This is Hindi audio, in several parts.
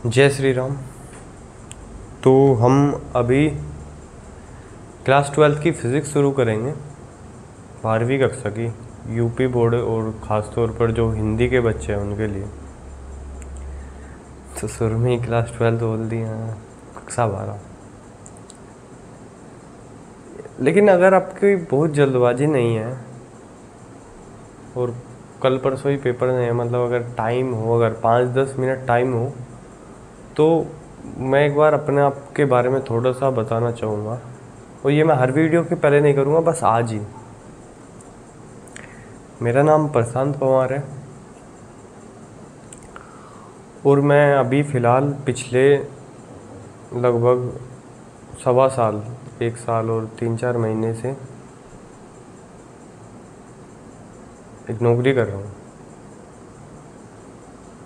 जय श्री राम। तो हम अभी क्लास 12th की फ़िज़िक्स शुरू करेंगे, 12वीं कक्षा की, यूपी बोर्ड और ख़ास तौर पर जो हिंदी के बच्चे हैं उनके लिए। तो शुरू में ही क्लास 12 बोल दी हैं, कक्षा 12। लेकिन अगर आपकी बहुत जल्दबाजी नहीं है और कल परसों ही पेपर नहीं है, मतलब अगर टाइम हो, अगर 5-10 मिनट टाइम हो, तो मैं एक बार अपने आप के बारे में थोड़ा सा बताना चाहूँगा। और ये मैं हर वीडियो के पहले नहीं करूँगा, बस आज ही। मेरा नाम प्रशांत पवार है और मैं अभी फ़िलहाल पिछले लगभग 1.25 साल, 1 साल और 3-4 महीने से एक नौकरी कर रहा हूँ।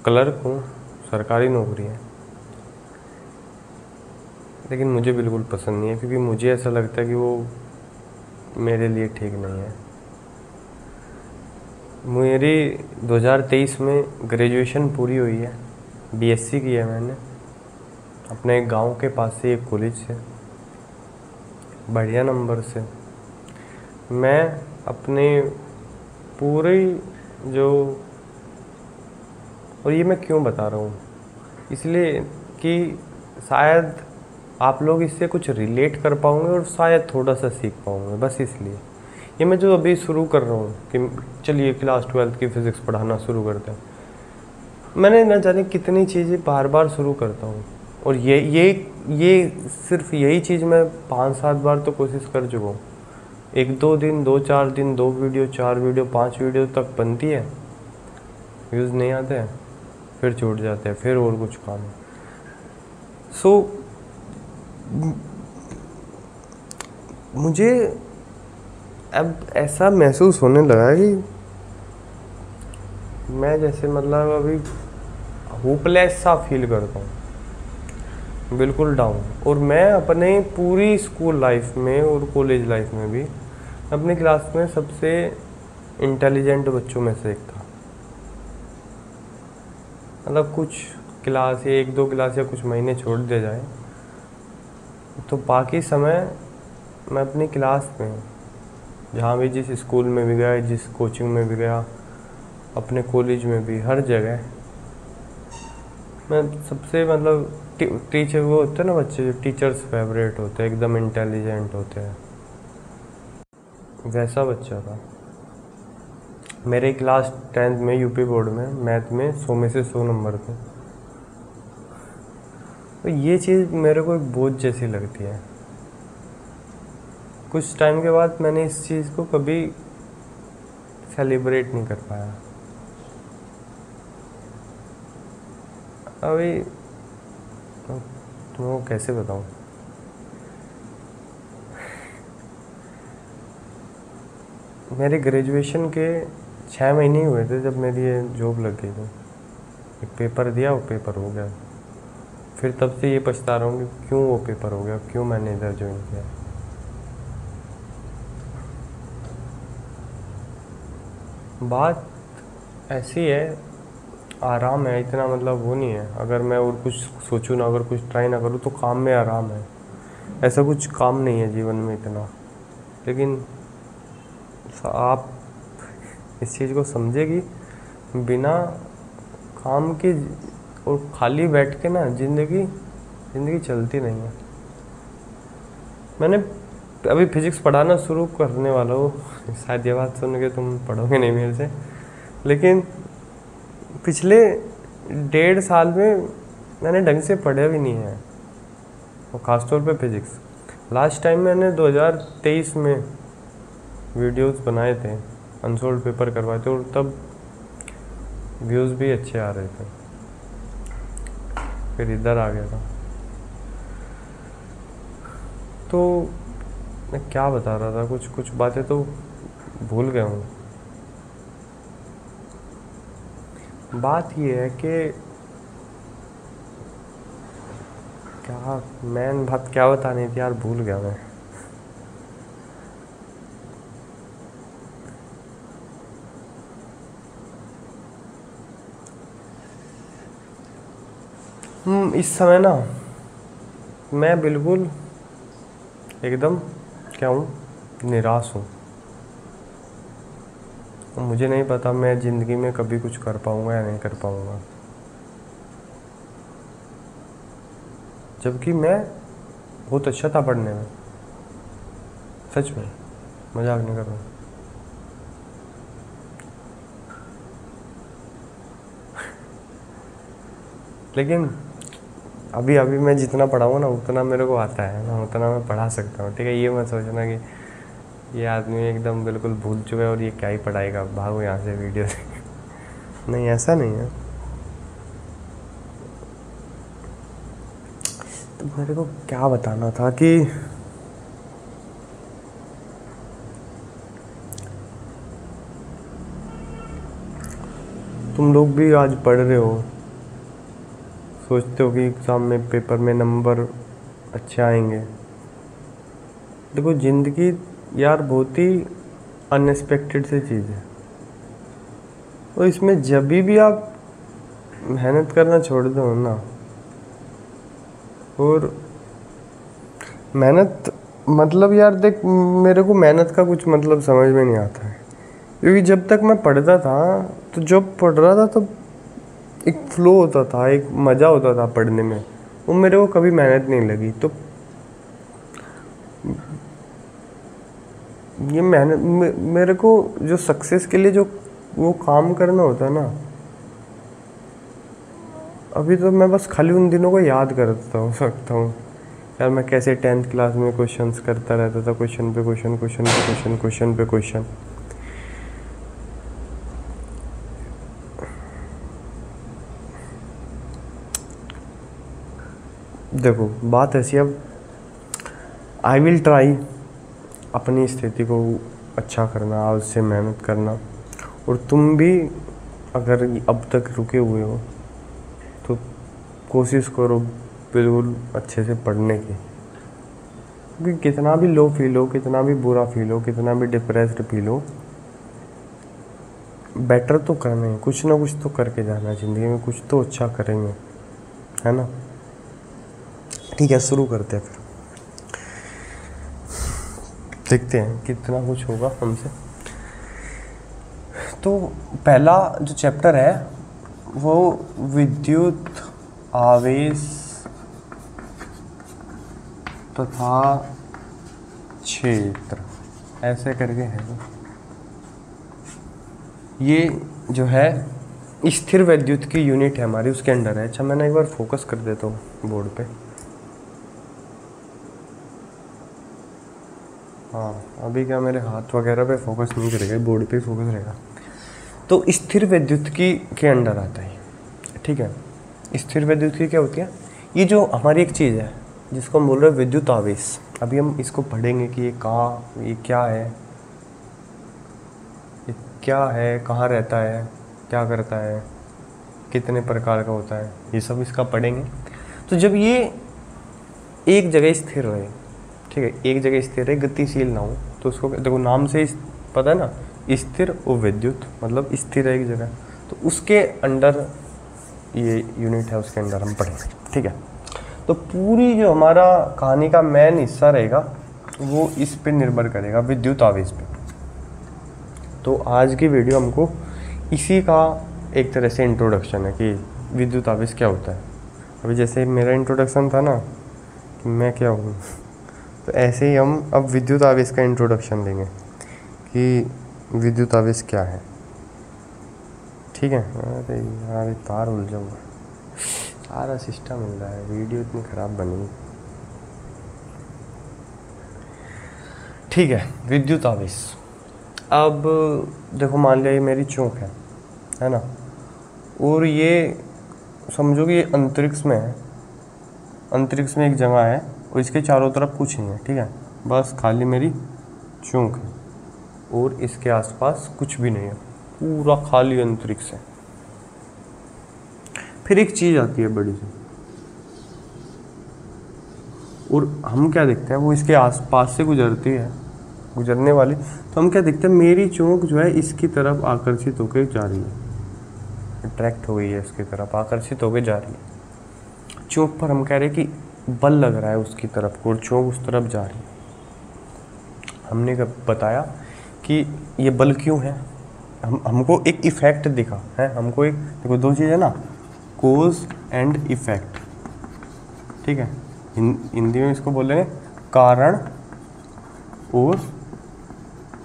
क्लर्क हूँ, सरकारी नौकरी है। लेकिन मुझे बिल्कुल पसंद नहीं है, क्योंकि मुझे ऐसा लगता है कि वो मेरे लिए ठीक नहीं है। मेरी 2023 में ग्रेजुएशन पूरी हुई है, बीएससी की है मैंने, अपने गांव के पास से एक कॉलेज से, बढ़िया नंबर से। मैं अपने पूरी जो, और ये मैं क्यों बता रहा हूँ, इसलिए कि शायद आप लोग इससे कुछ रिलेट कर पाओगे और शायद थोड़ा सा सीख पाओगे, बस इसलिए। ये मैं जो अभी शुरू कर रहा हूँ कि चलिए क्लास 12th की फ़िज़िक्स पढ़ाना शुरू करते हैं, मैंने न जाने कितनी चीज़ें बार बार शुरू करता हूँ। और ये सिर्फ यही चीज़ मैं 5-7 बार तो कोशिश कर चुका हूँ। 1-2 दिन, 2-4 दिन, 2 वीडियो, 4 वीडियो, 5 वीडियो तक बनती है, व्यूज़ नहीं आते हैं, फिर छूट जाते हैं, फिर और कुछ काम है। मुझे अब ऐसा महसूस होने लगा कि मैं जैसे मतलब अभी होपलेस सा फील करता हूँ, बिल्कुल डाउन। और मैं अपने पूरी स्कूल लाइफ में और कॉलेज लाइफ में भी अपनी क्लास में सबसे इंटेलिजेंट बच्चों में से एक था। मतलब कुछ क्लास या 1-2 क्लास या कुछ महीने छोड़ दिया जाए तो बाकी समय मैं अपनी क्लास में, जहाँ भी, जिस स्कूल में भी गया, जिस कोचिंग में भी गया, अपने कॉलेज में भी, हर जगह मैं सबसे, मतलब टीचर वो होते हैं ना बच्चे जो टीचर्स फेवरेट होते हैं, एकदम इंटेलिजेंट होते हैं, वैसा बच्चा था। मेरे क्लास 10th में यूपी बोर्ड में मैथ में 100 में से 100 नंबर थे। तो ये चीज़ मेरे को एक बोझ जैसी लगती है। कुछ टाइम के बाद मैंने इस चीज़ को कभी सेलिब्रेट नहीं कर पाया। अभी तुमको कैसे बताऊँ, मेरे ग्रेजुएशन के 6 महीने ही हुए थे जब मेरी ये जॉब लग गई थी। एक पेपर दिया, वो पेपर हो गया। फिर तब से ये पछता रहा हूँ कि क्यों वो पेपर हो गया, क्यों मैंने इधर ज्वाइन किया। बात ऐसी है, आराम है इतना, मतलब वो नहीं है। अगर मैं और कुछ सोचूँ ना, अगर कुछ ट्राई ना करूँ, तो काम में आराम है। ऐसा कुछ काम नहीं है जीवन में इतना। लेकिन आप इस चीज़ को समझे कि बिना काम के और खाली बैठ के ना ज़िंदगी चलती नहीं है। मैंने अभी फिज़िक्स पढ़ाना शुरू करने वाला हूँ, शायद ये बात सुन के तुम पढ़ोगे नहीं मेरे से, लेकिन पिछले 1.5 साल में मैंने ढंग से पढ़ा भी नहीं है, और ख़ासतौर पे फिज़िक्स। लास्ट टाइम मैंने 2023 में वीडियोस बनाए थे, अनसोल्ड पेपर करवाए थे, और तब व्यूज़ भी अच्छे आ रहे थे। फिर इधर आ गया था। तो मैं क्या बता रहा था, कुछ बातें तो भूल गया हूँ। बात ये है कि क्या मेन बात क्या बतानी थी यार, भूल गया मैं। इस समय ना मैं बिल्कुल एकदम क्या हूँ, निराश हूँ। मुझे नहीं पता मैं ज़िंदगी में कभी कुछ कर पाऊँगा या नहीं कर पाऊँगा, जबकि मैं बहुत अच्छा था पढ़ने में, सच में, मजाक नहीं कर रहा हूँ। लेकिन अभी अभी मैं जितना पढ़ाऊँ ना उतना मेरे को आता है ना, उतना मैं पढ़ा सकता हूँ, ठीक है। ये मत सोचना कि ये आदमी एकदम बिल्कुल भूल चुका है और ये क्या ही पढ़ाएगा, भागो यहाँ से वीडियो से। नहीं, ऐसा नहीं है। तो मेरे को क्या बताना था कि तुम लोग भी आज पढ़ रहे हो, सोचते हो कि एग्ज़ाम में पेपर में नंबर अच्छे आएंगे। देखो ज़िंदगी यार बहुत ही अनएक्सपेक्टेड सी चीज़ है, और इसमें जब भी आप मेहनत करना छोड़ दो ना, और मेहनत मतलब यार देख, मेरे को मेहनत का कुछ मतलब समझ में नहीं आता है, क्योंकि जब तक मैं पढ़ता था तो जब पढ़ रहा था तो एक फ्लो होता था, एक मज़ा होता था पढ़ने में, वो मेरे को कभी मेहनत नहीं लगी। तो ये मेहनत मेरे को जो सक्सेस के लिए जो वो काम करना होता है ना, अभी तो मैं बस खाली उन दिनों को याद करता सकता हूँ यार, मैं कैसे 10th क्लास में क्वेश्चंस करता रहता था, क्वेश्चन पे क्वेश्चन, क्वेश्चन पे क्वेश्चन, क्वेश्चन पे क्वेश्चन। देखो बात ऐसी, अब आई विल ट्राई अपनी स्थिति को अच्छा करना, आज से मेहनत करना, और तुम भी अगर अब तक रुके हुए हो तो कोशिश करो बिल्कुल अच्छे से पढ़ने की, क्योंकि कितना भी लो फील हो, कितना भी बुरा फील हो, कितना भी डिप्रेस्ड फील हो, बेटर तो करना है, कुछ ना कुछ तो करके जाना है ज़िंदगी में, कुछ तो अच्छा करेंगे, है ना। ठीक है, शुरू करते हैं फिर, देखते हैं कितना कुछ होगा हमसे। तो पहला जो चैप्टर है वो विद्युत आवेश तथा क्षेत्र, ऐसे करके है। ये जो है स्थिर विद्युत की यूनिट है हमारी, उसके अंडर है। अच्छा मैंने एक बार फोकस कर देता हूँ बोर्ड पे। हाँ अभी क्या मेरे हाथ वगैरह पे फोकस नहीं करेगा, बोर्ड पे फोकस रहेगा। तो स्थिर विद्युत की के अंडर आता है, ठीक है। स्थिर विद्युत की क्या होती है, ये जो हमारी एक चीज़ है जिसको हम बोल रहे हैं विद्युत आवेश। अभी हम इसको पढ़ेंगे कि ये कहाँ, ये क्या है, ये क्या है, कहाँ रहता है, क्या करता है, कितने प्रकार का होता है, ये सब इसका पढ़ेंगे। तो जब ये एक जगह स्थिर रहे, ठीक है, एक जगह स्थिर रहे, गतिशील ना हो, तो उसको देखो नाम से पता है ना, स्थिर और विद्युत, मतलब स्थिर है एक जगह, तो उसके अंडर ये यूनिट है, उसके अंदर हम पढ़ेंगे, ठीक है। तो पूरी जो हमारा कहानी का मेन हिस्सा रहेगा वो इस पे निर्भर करेगा, विद्युत आवेश पे। तो आज की वीडियो हमको इसी का एक तरह से इंट्रोडक्शन है कि विद्युत आवेश क्या होता है। अभी जैसे मेरा इंट्रोडक्शन था ना कि मैं क्या हूँ, तो ऐसे ही हम अब विद्युत आवेश का इंट्रोडक्शन देंगे कि विद्युत आवेश क्या है, ठीक है। अरे यार तार उलझूंगा, सारा सिस्टम मिल रहा है, वीडियो इतनी ख़राब बनी, ठीक है। विद्युत आवेश, अब देखो मान लिया ये मेरी चौक है ना, और ये समझो कि ये अंतरिक्ष में है, अंतरिक्ष में एक जगह है और इसके चारों तरफ कुछ नहीं है, ठीक है, बस खाली मेरी चौक है और इसके आसपास कुछ भी नहीं है, पूरा खाली अंतरिक्ष है। फिर एक चीज़ आती है बड़ी सी, और हम क्या देखते हैं, वो इसके आसपास से गुजरती है, गुजरने वाली, तो हम क्या देखते हैं, मेरी चौक जो है इसकी तरफ आकर्षित होकर जा रही है, अट्रैक्ट हो गई है, इसकी तरफ आकर्षित होकर जा रही है। चोक पर हम कह रहे हैं कि बल लग रहा है उसकी तरफ को और चोक उस तरफ जा रही है। हमने बताया कि ये बल क्यों है, हमको एक इफेक्ट दिखा है, हमको एक देखो दो चीज़ है ना, कोज एंड इफेक्ट, ठीक है। हिंदी में इसको बोलेंगे कारण और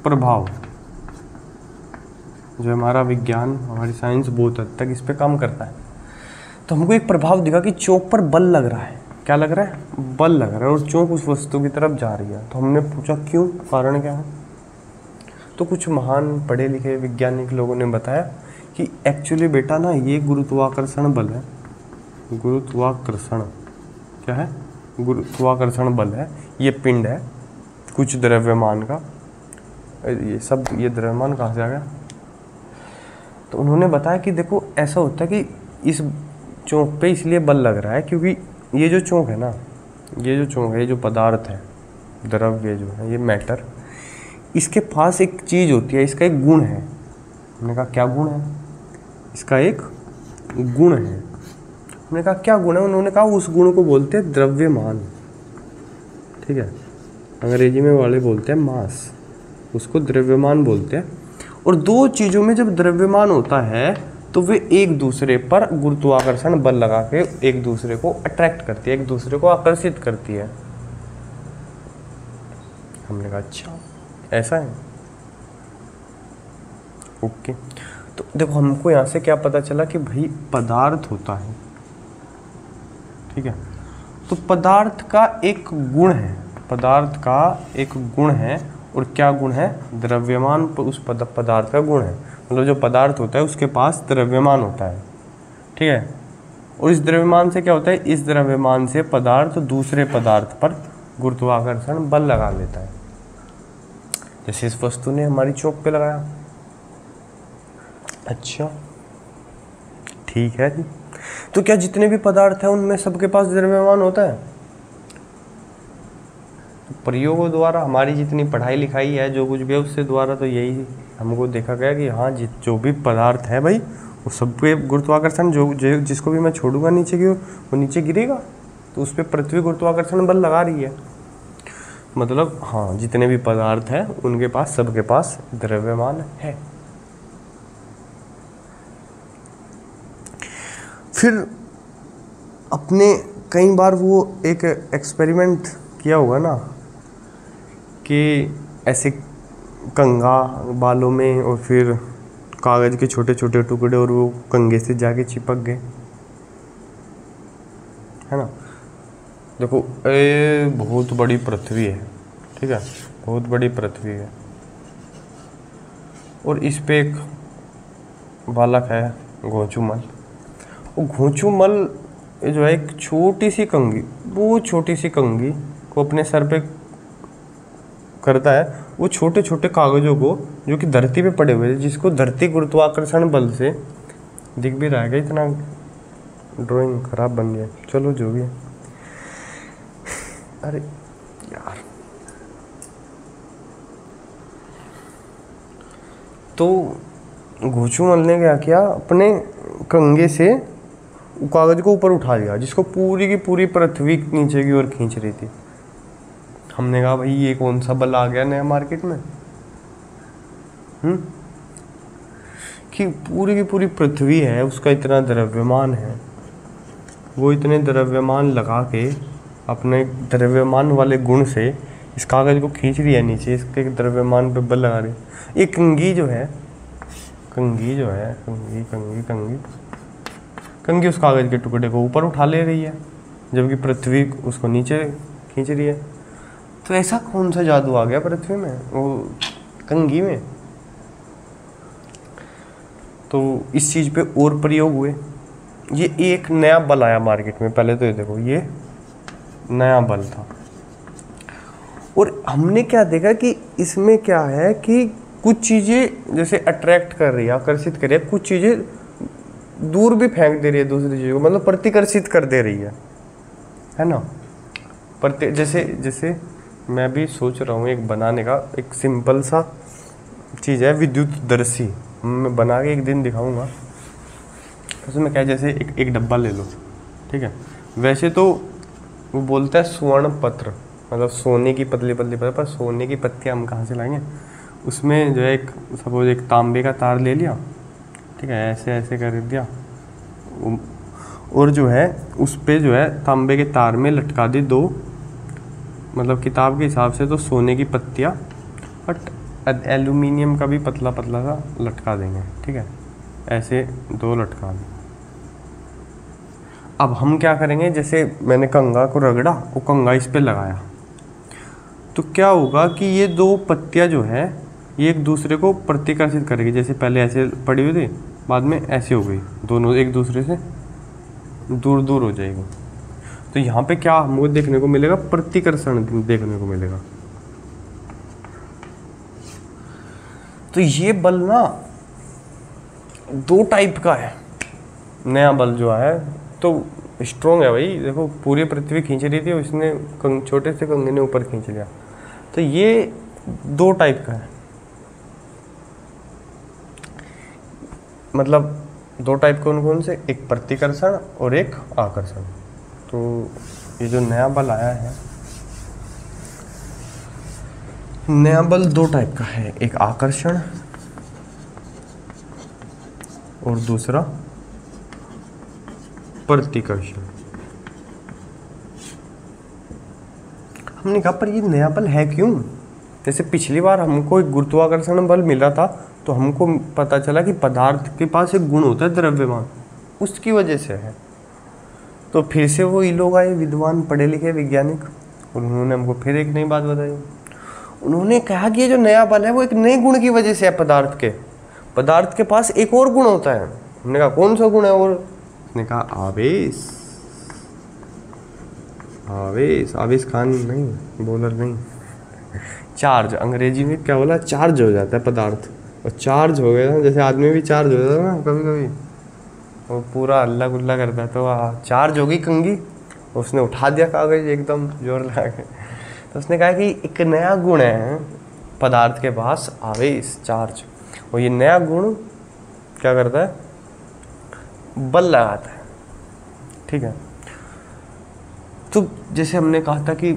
प्रभाव। जो हमारा विज्ञान, हमारी साइंस बहुत हद तक इस पे काम करता है। तो हमको एक प्रभाव दिखा कि चौक पर बल लग रहा है। क्या लग रहा है? बल लग रहा है और चौक उस वस्तु की तरफ जा रही है। तो हमने पूछा क्यों, कारण क्या है? तो कुछ महान पढ़े लिखे वैज्ञानिक लोगों ने बताया कि एक्चुअली बेटा ना ये गुरुत्वाकर्षण बल है। गुरुत्वाकर्षण क्या है? गुरुत्वाकर्षण बल है। ये पिंड है कुछ द्रव्यमान का, ये द्रव्यमान कहाँ से आ गया? तो उन्होंने बताया कि देखो ऐसा होता है कि इस चौक पे इसलिए बल लग रहा है क्योंकि ये जो चौक है ना, ये जो चौक है, ये जो पदार्थ है, द्रव्य जो है, ये मैटर, इसके पास एक चीज़ होती है, इसका एक गुण है। हमने कहा क्या गुण है? इसका एक गुण है। हमने कहा क्या गुण है? उन्होंने कहा उस गुण को बोलते हैं द्रव्यमान, ठीक है। अंग्रेजी में वाले बोलते हैं मास, उसको द्रव्यमान बोलते हैं। और दो चीज़ों में जब द्रव्यमान होता है तो वे एक दूसरे पर गुरुत्वाकर्षण बल लगा के एक दूसरे को अट्रैक्ट करती है, एक दूसरे को आकर्षित करती है। हमने कहा अच्छा ऐसा है, ओके। तो देखो हमको यहाँ से क्या पता चला कि भाई पदार्थ होता है, ठीक है। तो पदार्थ का एक गुण है, पदार्थ का एक गुण है। और क्या गुण है? द्रव्यमान उस पदार्थ का गुण है। मतलब जो पदार्थ होता है उसके पास द्रव्यमान होता है, ठीक है। और इस द्रव्यमान से क्या होता है? इस द्रव्यमान से पदार्थ दूसरे पदार्थ पर गुरुत्वाकर्षण बल लगा लेता है। जैसे इस वस्तु ने हमारी चौक पे लगाया। अच्छा ठीक है जी। तो क्या जितने भी पदार्थ हैं उनमें सबके पास द्रव्यमान होता है? प्रयोगों द्वारा, हमारी जितनी पढ़ाई लिखाई है, जो कुछ भी है, उससे द्वारा तो यही हमको देखा गया कि हाँ जो भी पदार्थ है भाई वो सब पे गुरुत्वाकर्षण, जो जिसको भी मैं छोड़ूंगा नीचे की वो नीचे गिरेगा। तो उस पर पृथ्वी गुरुत्वाकर्षण बल लगा रही है। मतलब हाँ जितने भी पदार्थ हैं उनके पास, सबके पास द्रव्यमान है। फिर अपने कई बार वो एक एक्सपेरिमेंट किया होगा ना कि ऐसे कंघा बालों में और फिर कागज़ के छोटे छोटे टुकड़े और वो कंघे से जाके चिपक गए, है ना। देखो बहुत बड़ी पृथ्वी है, ठीक है, बहुत बड़ी पृथ्वी है और इस पे एक बालक है घोंचूमल। वो घोंचूमल जो है एक छोटी सी कंघी, वो छोटी सी कंघी को अपने सर पे करता है। वो छोटे छोटे कागज़ों को जो कि धरती पे पड़े हुए थे, जिसको धरती गुरुत्वाकर्षण बल से दिख भी रहा है। इतना ड्राइंग खराब बन गया, चलो जो भी है। अरे यार, तो घोंचूमल ने क्या किया, अपने कंघे से कागज को ऊपर उठा लिया, जिसको पूरी की पूरी पृथ्वी नीचे की ओर खींच रही थी। हमने कहा भाई ये कौन सा बल आ गया नया मार्केट में, कि पूरी की पूरी पृथ्वी है, उसका इतना द्रव्यमान है, वो इतने द्रव्यमान लगा के अपने द्रव्यमान वाले गुण से इस कागज को खींच रही है नीचे, इसके द्रव्यमान पे बल लगा रही है। ये कंघी जो है, कंघी उस कागज के टुकड़े को ऊपर उठा ले रही है, जबकि पृथ्वी उसको नीचे खींच रही है। तो ऐसा कौन सा जादू आ गया पृथ्वी में, वो कंघी में। तो इस चीज़ पे और प्रयोग हुए। ये एक नया बल आया मार्केट में। पहले तो ये देखो, ये नया बल था और हमने क्या देखा कि इसमें क्या है कि कुछ चीज़ें जैसे अट्रैक्ट कर रही है, आकर्षित कर रही है, कुछ चीज़ें दूर भी फेंक दे रही है दूसरी चीज़ों को, मतलब प्रतिकर्षित कर दे रही है ना। जैसे मैं भी सोच रहा हूँ एक बनाने का, एक सिंपल सा चीज़ है विद्युतदर्शी, मैं बना के एक दिन दिखाऊंगा। उसमें क्या है, जैसे एक डब्बा ले लो, ठीक है, वैसे तो वो बोलता है स्वर्ण पत्र, मतलब सोने की पतली पतली पत्र, पर सोने की पत्तियाँ हम कहाँ से लाएंगे। उसमें जो है एक सपोज एक तांबे का तार ले लिया, ठीक है, ऐसे ऐसे कर दिया, और जो है उस पे जो है तांबे के तार में लटका दी दो, मतलब किताब के हिसाब से तो सोने की पत्तियाँ, बट एल्यूमिनियम का भी पतला पतला सा लटका देंगे, ठीक है, ऐसे दो लटका दें। अब हम क्या करेंगे, जैसे मैंने कंघा को रगड़ा, वो कंघा इस पे लगाया, तो क्या होगा कि ये दो पत्तियाँ जो है ये एक दूसरे को प्रतिकर्षित करेगी। जैसे पहले ऐसे पड़ी हुई थी, बाद में ऐसे हो गई, दोनों एक दूसरे से दूर दूर हो जाएगी। तो यहाँ पे क्या हमको देखने को मिलेगा, प्रतिकर्षण देखने को मिलेगा। तो ये बल ना दो टाइप का है। नया बल जो है तो स्ट्रोंग है भाई, देखो पूरी पृथ्वी खींच रही थी, उसने छोटे से कंगे ने ऊपर खींच लिया। तो ये दो टाइप का है, मतलब दो टाइप कौन कौन से, एक प्रतिकर्षण और एक आकर्षण। तो ये जो नया बल आया है, नया बल दो टाइप का है, एक आकर्षण और दूसरा प्रतिकर्षण। हमने कहा पर ये नया बल है क्यों। जैसे पिछली बार हमको एक गुरुत्वाकर्षण बल मिला था, तो हमको पता चला कि पदार्थ के पास एक गुण होता है द्रव्यमान, उसकी वजह से है। तो फिर से वो ये लोग आए विद्वान पढ़े लिखे वैज्ञानिक, उन्होंने हमको फिर एक नई बात बताई। उन्होंने कहा कि ये जो नया बल है वो एक नए गुण की वजह से है। पदार्थ के पास एक और गुण होता है। हमने कहा कौन सा गुण है, और उसने कहा आवेश। आवेश खान नहीं, बॉलर नहीं, चार्ज। अंग्रेजी में क्या बोला, चार्ज हो जाता है पदार्थ। और चार्ज हो गया, जैसे आदमी भी चार्ज हो जाता है ना कभी कभी, वो पूरा अल्लाह गुल्ला करता है। तो चार्ज हो गई कंघी, उसने उठा दिया कागज एकदम जोर लगा के। तो उसने कहा कि एक नया गुण है पदार्थ के पास, आवेश, चार्ज। और ये नया गुण क्या करता है, बल लगाता है, ठीक है। तो जैसे हमने कहा था कि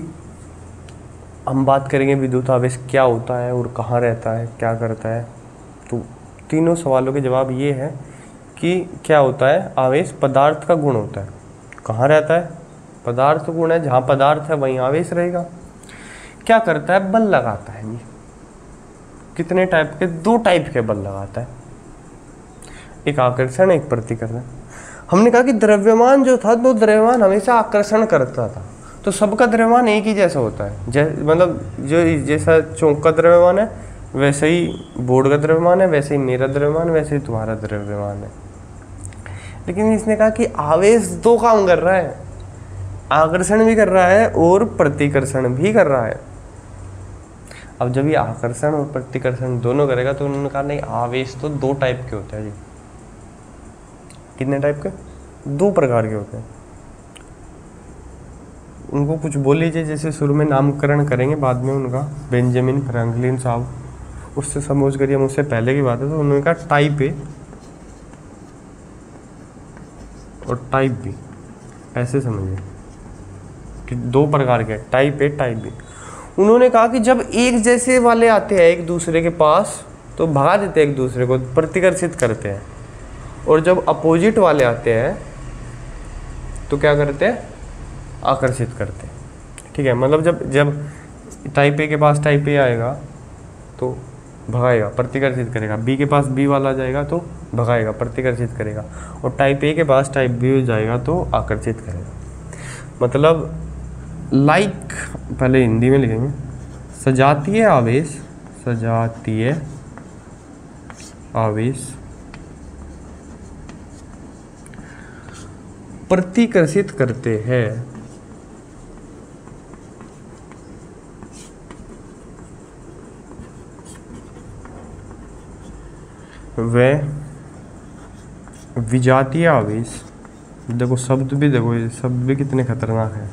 हम बात करेंगे विद्युत आवेश क्या होता है और कहाँ रहता है, क्या करता है। तो तीनों सवालों के जवाब ये है कि क्या होता है, आवेश पदार्थ का गुण होता है। कहाँ रहता है, पदार्थ गुण है, जहाँ पदार्थ है वहीं आवेश रहेगा। क्या करता है, बल लगाता है। ये कितने टाइप के, दो टाइप के बल लगाता है, एक आकर्षण एक प्रतिकर्षण। हमने कहा कि द्रव्यमान जो था, तो द्रव्यमान हमेशा आकर्षण करता था। तो सबका द्रव्यमान एक ही जैसा होता है, मतलब जो जैसा चौक का द्रव्यमान है वैसे ही बोर्ड का द्रव्यमान है, वैसे ही मेरा द्रव्यमान, वैसे ही तुम्हारा द्रव्यमान है। लेकिन इसने कहा कि आवेश दो काम कर रहा है, आकर्षण भी कर रहा है और प्रतिकर्षण भी कर रहा है। अब जब ये आकर्षण और प्रतिकर्षण दोनों करेगा, तो उन्होंने कहा नहीं, आवेश तो दो टाइप के होते हैं जी। कितने टाइप के, दो प्रकार के होते हैं। उनको कुछ बोल लीजिए, जैसे शुरू में नामकरण करेंगे, बाद में उनका बेंजामिन फ्रैंकलिन साहब, उससे समझ करिए, मुझसे पहले की बात है। तो उन्होंने कहा टाइप ए और टाइप बी, ऐसे समझिए कि दो प्रकार के, टाइप ए टाइप बी। उन्होंने कहा कि जब एक जैसे वाले आते हैं एक दूसरे के पास, तो भगा देते हैं एक दूसरे को, प्रतिकर्षित करते हैं। और जब अपोजिट वाले आते हैं तो क्या करते हैं, आकर्षित करते हैं, ठीक है। मतलब जब टाइप ए के पास टाइप ए आएगा तो भगाएगा, प्रतिकर्षित करेगा। बी के पास बी वाला जाएगा तो भगाएगा, प्रतिकर्षित करेगा। और टाइप ए के पास टाइप बी जाएगा तो आकर्षित करेगा। मतलब लाइक, पहले हिंदी में लिखेंगे, सजातीय आवेश, सजातीय आवेश प्रतिकर्षित करते हैं वे विजातीय आवेश। देखो शब्द भी, देखो ये शब्द भी कितने खतरनाक है।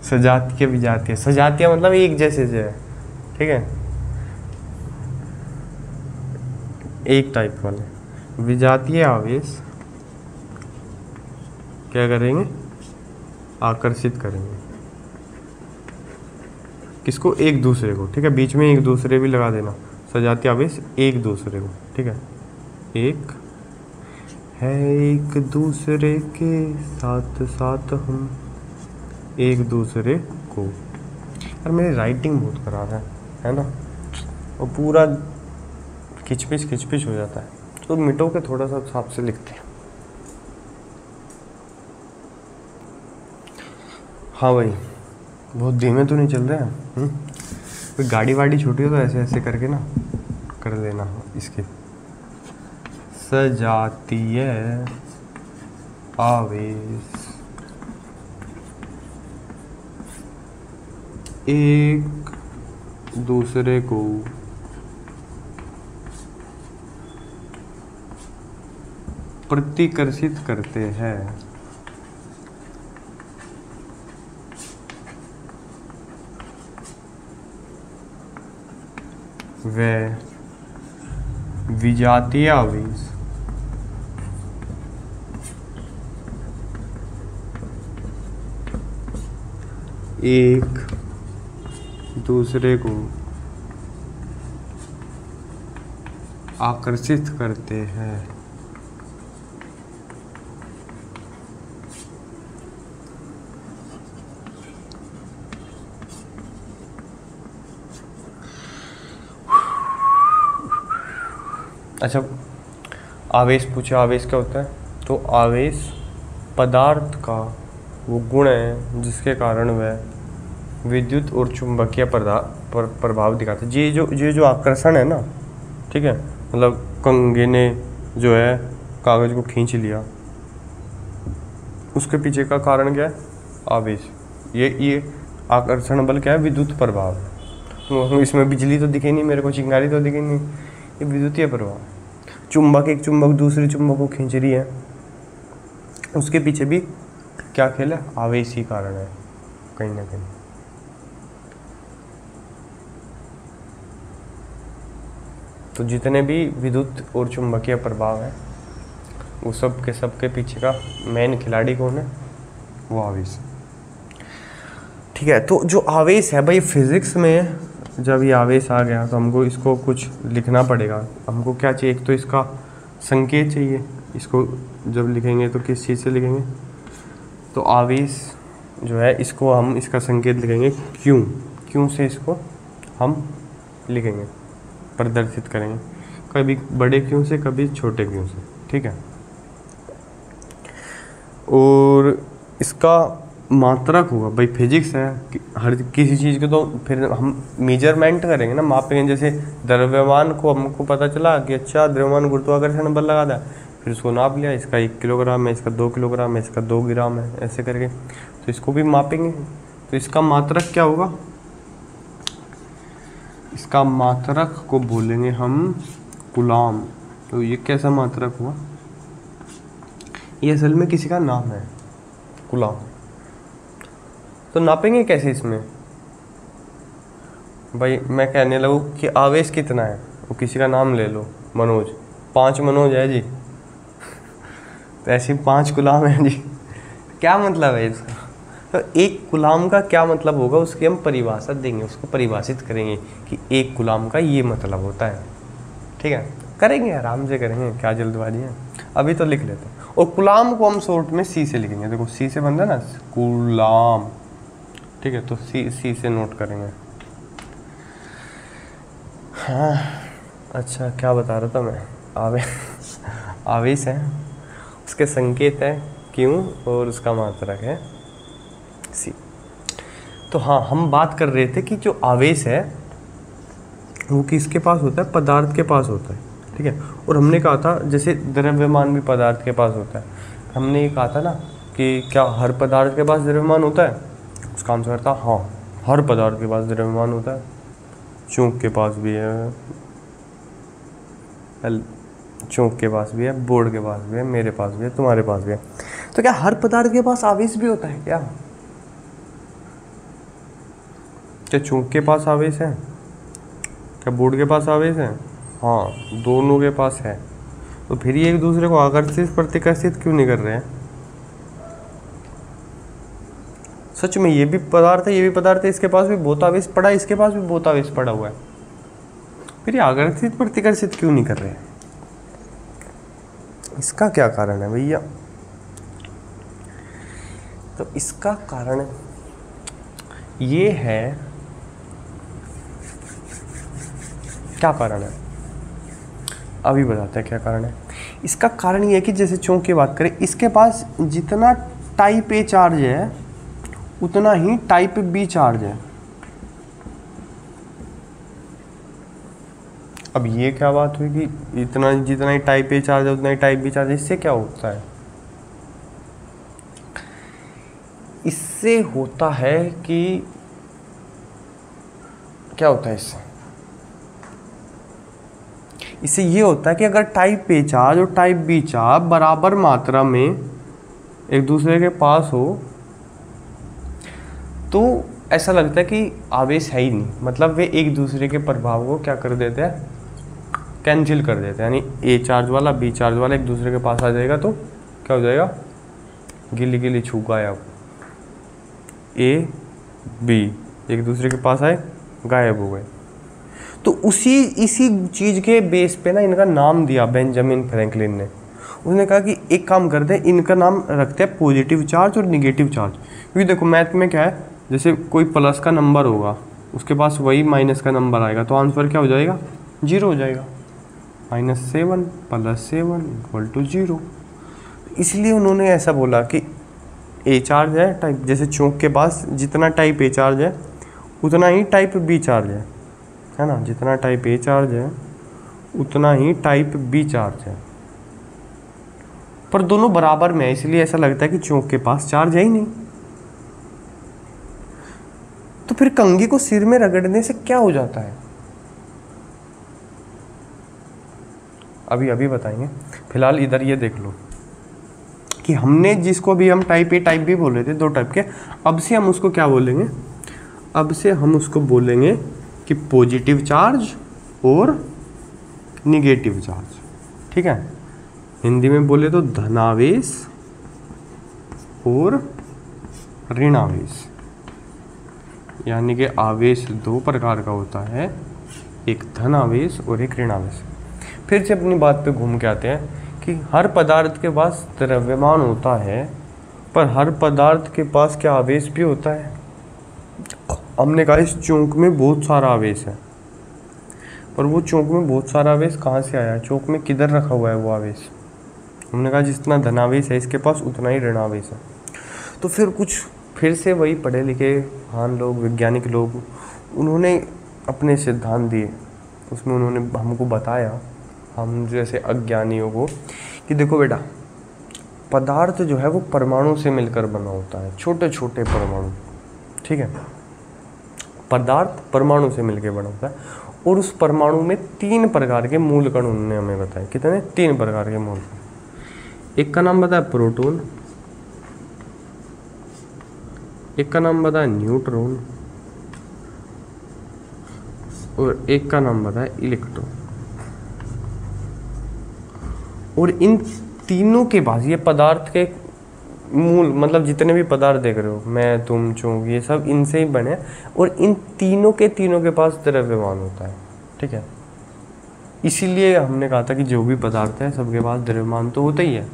सजातीय, विजातीय। सजातीय मतलब एक जैसे से है, ठीक है, एक टाइप वाले। विजातीय आवेश क्या करेंगे, आकर्षित करेंगे। किसको? एक दूसरे को। ठीक है, बीच में एक दूसरे भी लगा देना, सजातीय आवेश एक दूसरे को। ठीक है, एक है एक दूसरे के साथ साथ हम एक दूसरे को। यार मेरी राइटिंग बहुत खराब है ना, और पूरा खिचपिच हो जाता है, तो मिटो के थोड़ा सा साफ से लिखते हैं। हाँ भाई, बहुत धीमे तो नहीं चल रहे हैं। कोई गाड़ी वाड़ी छूटी हो तो ऐसे ऐसे करके ना कर देना इसकी। सजातीय आवेश एक दूसरे को प्रतिकर्षित करते हैं। वे विजातीय आवेश एक दूसरे को आकर्षित करते हैं। अच्छा, आवेश पूछा, आवेश क्या होता है? तो आवेश पदार्थ का वो गुण है जिसके कारण वह विद्युत और चुंबकीय प्रभाव दिखाता है। ये जो आकर्षण है ना, ठीक है, मतलब कंगे ने जो है कागज को खींच लिया, उसके पीछे का कारण क्या है? आवेश। ये आकर्षण बल क्या है? विद्युत प्रभाव। इसमें बिजली तो दिखे नहीं मेरे को, चिंगारी तो दिखे नहीं, ये विद्युतीय प्रभाव। एक चुंबक दूसरे चुंबक को खींच रही है, उसके पीछे भी क्या खेल है? आवेश ही कारण है कहीं ना कहीं। तो जितने भी विद्युत और चुंबकीय प्रभाव है वो सब के पीछे का मेन खिलाड़ी कौन है? वो आवेश। ठीक है, तो जो आवेश है भाई, फिजिक्स में जब ये आवेश आ गया तो हमको इसको कुछ लिखना पड़ेगा। हमको क्या चाहिए? एक तो इसका संकेत चाहिए। इसको जब लिखेंगे तो किस चीज़ से लिखेंगे? तो आवेश जो है इसको हम इसका संकेत लिखेंगे क्यों से इसको हम लिखेंगे, प्रदर्शित करेंगे, कभी बड़े क्यों से, कभी छोटे क्यों से। ठीक है, और इसका मात्रक होगा भाई, फिजिक्स है कि हर किसी चीज़ के तो फिर हम मेजरमेंट करेंगे ना, मापेंगे। जैसे द्रव्यमान को हमको पता चला कि अच्छा द्रव्यमान गुरुत्वाकर्षण बल लगा था, फिर उसको नाप लिया, इसका 1 किलोग्राम है, इसका 2 किलोग्राम है, इसका 2 ग्राम है, ऐसे करके तो इसको भी मापेंगे। तो इसका मात्रक क्या होगा? इसका मात्रक को बोलेंगे हम कूलाम। तो ये कैसा मात्रक हुआ? ये असल में किसी का नाम है, कूलाम। तो नापेंगे कैसे इसमें? भाई मैं कहने लगूँ कि आवेश कितना है, वो किसी का नाम ले लो, मनोज, 5 मनोज है जी तो ऐसे 5 गुलाम है जी। क्या मतलब है इसका? तो एक गुलाम का क्या मतलब होगा, उसकी हम परिभाषा देंगे, उसको परिभाषित करेंगे कि एक गुलाम का ये मतलब होता है। ठीक है, करेंगे, आराम से करेंगे, क्या जल्दबाजी है, अभी तो लिख लेते हैं। और गुलाम को हम शॉर्ट में सी से लिखेंगे। देखो सी से बनता है ना, गुलाम। ठीक है, तो सी से नोट करेंगे। हाँ, अच्छा क्या बता रहा था मैं? आवेश है, उसके संकेत है क्यों, और उसका मात्रक है सी। तो हाँ, हम बात कर रहे थे कि जो आवेश है वो किसके पास होता है? पदार्थ के पास होता है। ठीक है, और हमने कहा था जैसे द्रव्यमान भी पदार्थ के पास होता है। हमने ये कहा था ना कि क्या हर पदार्थ के पास द्रव्यमान होता है? उसका आंसर था हाँ, हर पदार्थ के पास द्रव्यमान होता है। चूंक के पास भी है, चौक के पास भी है, बोर्ड के पास भी है, मेरे पास भी है, तुम्हारे पास भी है। तो क्या हर पदार्थ के पास आवेश भी होता है क्या? क्या चौक के पास आवेश है? क्या बोर्ड के पास आवेश है? हाँ, दोनों के पास है। तो फिर ये एक दूसरे को आकर्षित प्रतिकर्षित क्यों नहीं कर रहे हैं? सच में ये भी पदार्थ है, ये भी पदार्थ है, इसके पास भी भौतावेश पड़ा है, इसके पास भी भौतावेश पड़ा हुआ है, फिर ये आकर्षित प्रतिकर्षित क्यों नहीं कर रहे? इसका क्या कारण है भैया? तो इसका कारण ये है, क्या कारण है अभी बताते हैं क्या कारण है। इसका कारण ये है कि जैसे चौंक की बात करें, इसके पास जितना टाइप ए चार्ज है उतना ही टाइप बी चार्ज है। अब ये क्या बात हुई कि इतना जितना ही टाइप ए चार्ज है उतना ही टाइप बी चार्ज है? इससे क्या होता है? इससे होता है कि क्या होता है इससे ये होता है कि अगर टाइप ए चार्ज और टाइप बी चार्ज बराबर मात्रा में एक दूसरे के पास हो तो ऐसा लगता है कि आवेश है ही नहीं, मतलब वे एक दूसरे के प्रभाव को क्या कर देते हैं, कैंसिल कर देते हैं। यानी ए चार्ज वाला बी चार्ज वाला एक दूसरे के पास आ जाएगा तो क्या हो जाएगा, गिली गिली छू गायब। ए बी एक दूसरे के पास आए, गायब हो गए। तो इसी चीज़ के बेस पे ना इनका नाम दिया बेंजामिन फ्रैंकलिन ने। उसने कहा कि एक काम करते हैं, इनका नाम रखते हैं पॉजिटिव चार्ज और निगेटिव चार्ज। क्योंकि देखो मैथ में क्या है, जैसे कोई प्लस का नंबर होगा उसके पास वही माइनस का नंबर आएगा तो आंसर क्या हो जाएगा, 0 हो जाएगा। -7 + 7 = 0। इसलिए उन्होंने ऐसा बोला कि ए चार्ज है टाइप, जैसे चौक के पास जितना टाइप ए चार्ज है उतना ही टाइप बी चार्ज है ना, जितना टाइप ए चार्ज है उतना ही टाइप बी चार्ज है, पर दोनों बराबर में है। इसलिए ऐसा लगता है कि चौक के पास चार्ज है ही नहीं। तो फिर कंघी को सिर में रगड़ने से क्या हो जाता है, अभी बताएंगे। फिलहाल इधर ये देख लो कि हमने जिसको भी हम टाइप ए टाइप बी बोल रहे थे, 2 टाइप के, अब से हम उसको क्या बोलेंगे, अब से हम उसको बोलेंगे कि पॉजिटिव चार्ज और निगेटिव चार्ज। ठीक है, हिंदी में बोले तो धनावेश और ऋणावेश। यानी कि आवेश 2 प्रकार का होता है, एक धनावेश और एक ऋणावेश। फिर से अपनी बात पे घूम के आते हैं कि हर पदार्थ के पास द्रव्यमान होता है, पर हर पदार्थ के पास क्या आवेश भी होता है। हमने कहा इस चौक में बहुत सारा आवेश है, पर वो चौक में बहुत सारा आवेश कहाँ से आया है, चौक में किधर रखा हुआ है वो आवेश। हमने कहा जितना धनावेश है इसके पास उतना ही ऋणावेश है। तो फिर से वही पढ़े लिखे महान लोग, वैज्ञानिक लोग, उन्होंने अपने सिद्धांत दिए, उसमें उन्होंने हमको बताया, हम जैसे अज्ञानियों को, कि देखो बेटा पदार्थ जो है वो परमाणु से मिलकर बना होता है, छोटे छोटे परमाणु। ठीक है, पदार्थ परमाणु से मिलकर बना होता है, और उस परमाणु में 3 प्रकार के मूल कण उन्होंने हमें बताए। कितने? 3 प्रकार के मूल कण। एक का नाम बताया प्रोटॉन, एक का नाम बताया न्यूट्रॉन, और एक का नाम बताया इलेक्ट्रॉन। और इन तीनों के पास, ये पदार्थ के मूल, मतलब जितने भी पदार्थ देख रहे हो, मैं तुम चौक, ये सब इनसे ही बने, और इन तीनों के पास द्रव्यमान होता है। ठीक है, इसीलिए हमने कहा था कि जो भी पदार्थ है सबके पास द्रव्यमान तो होता ही है,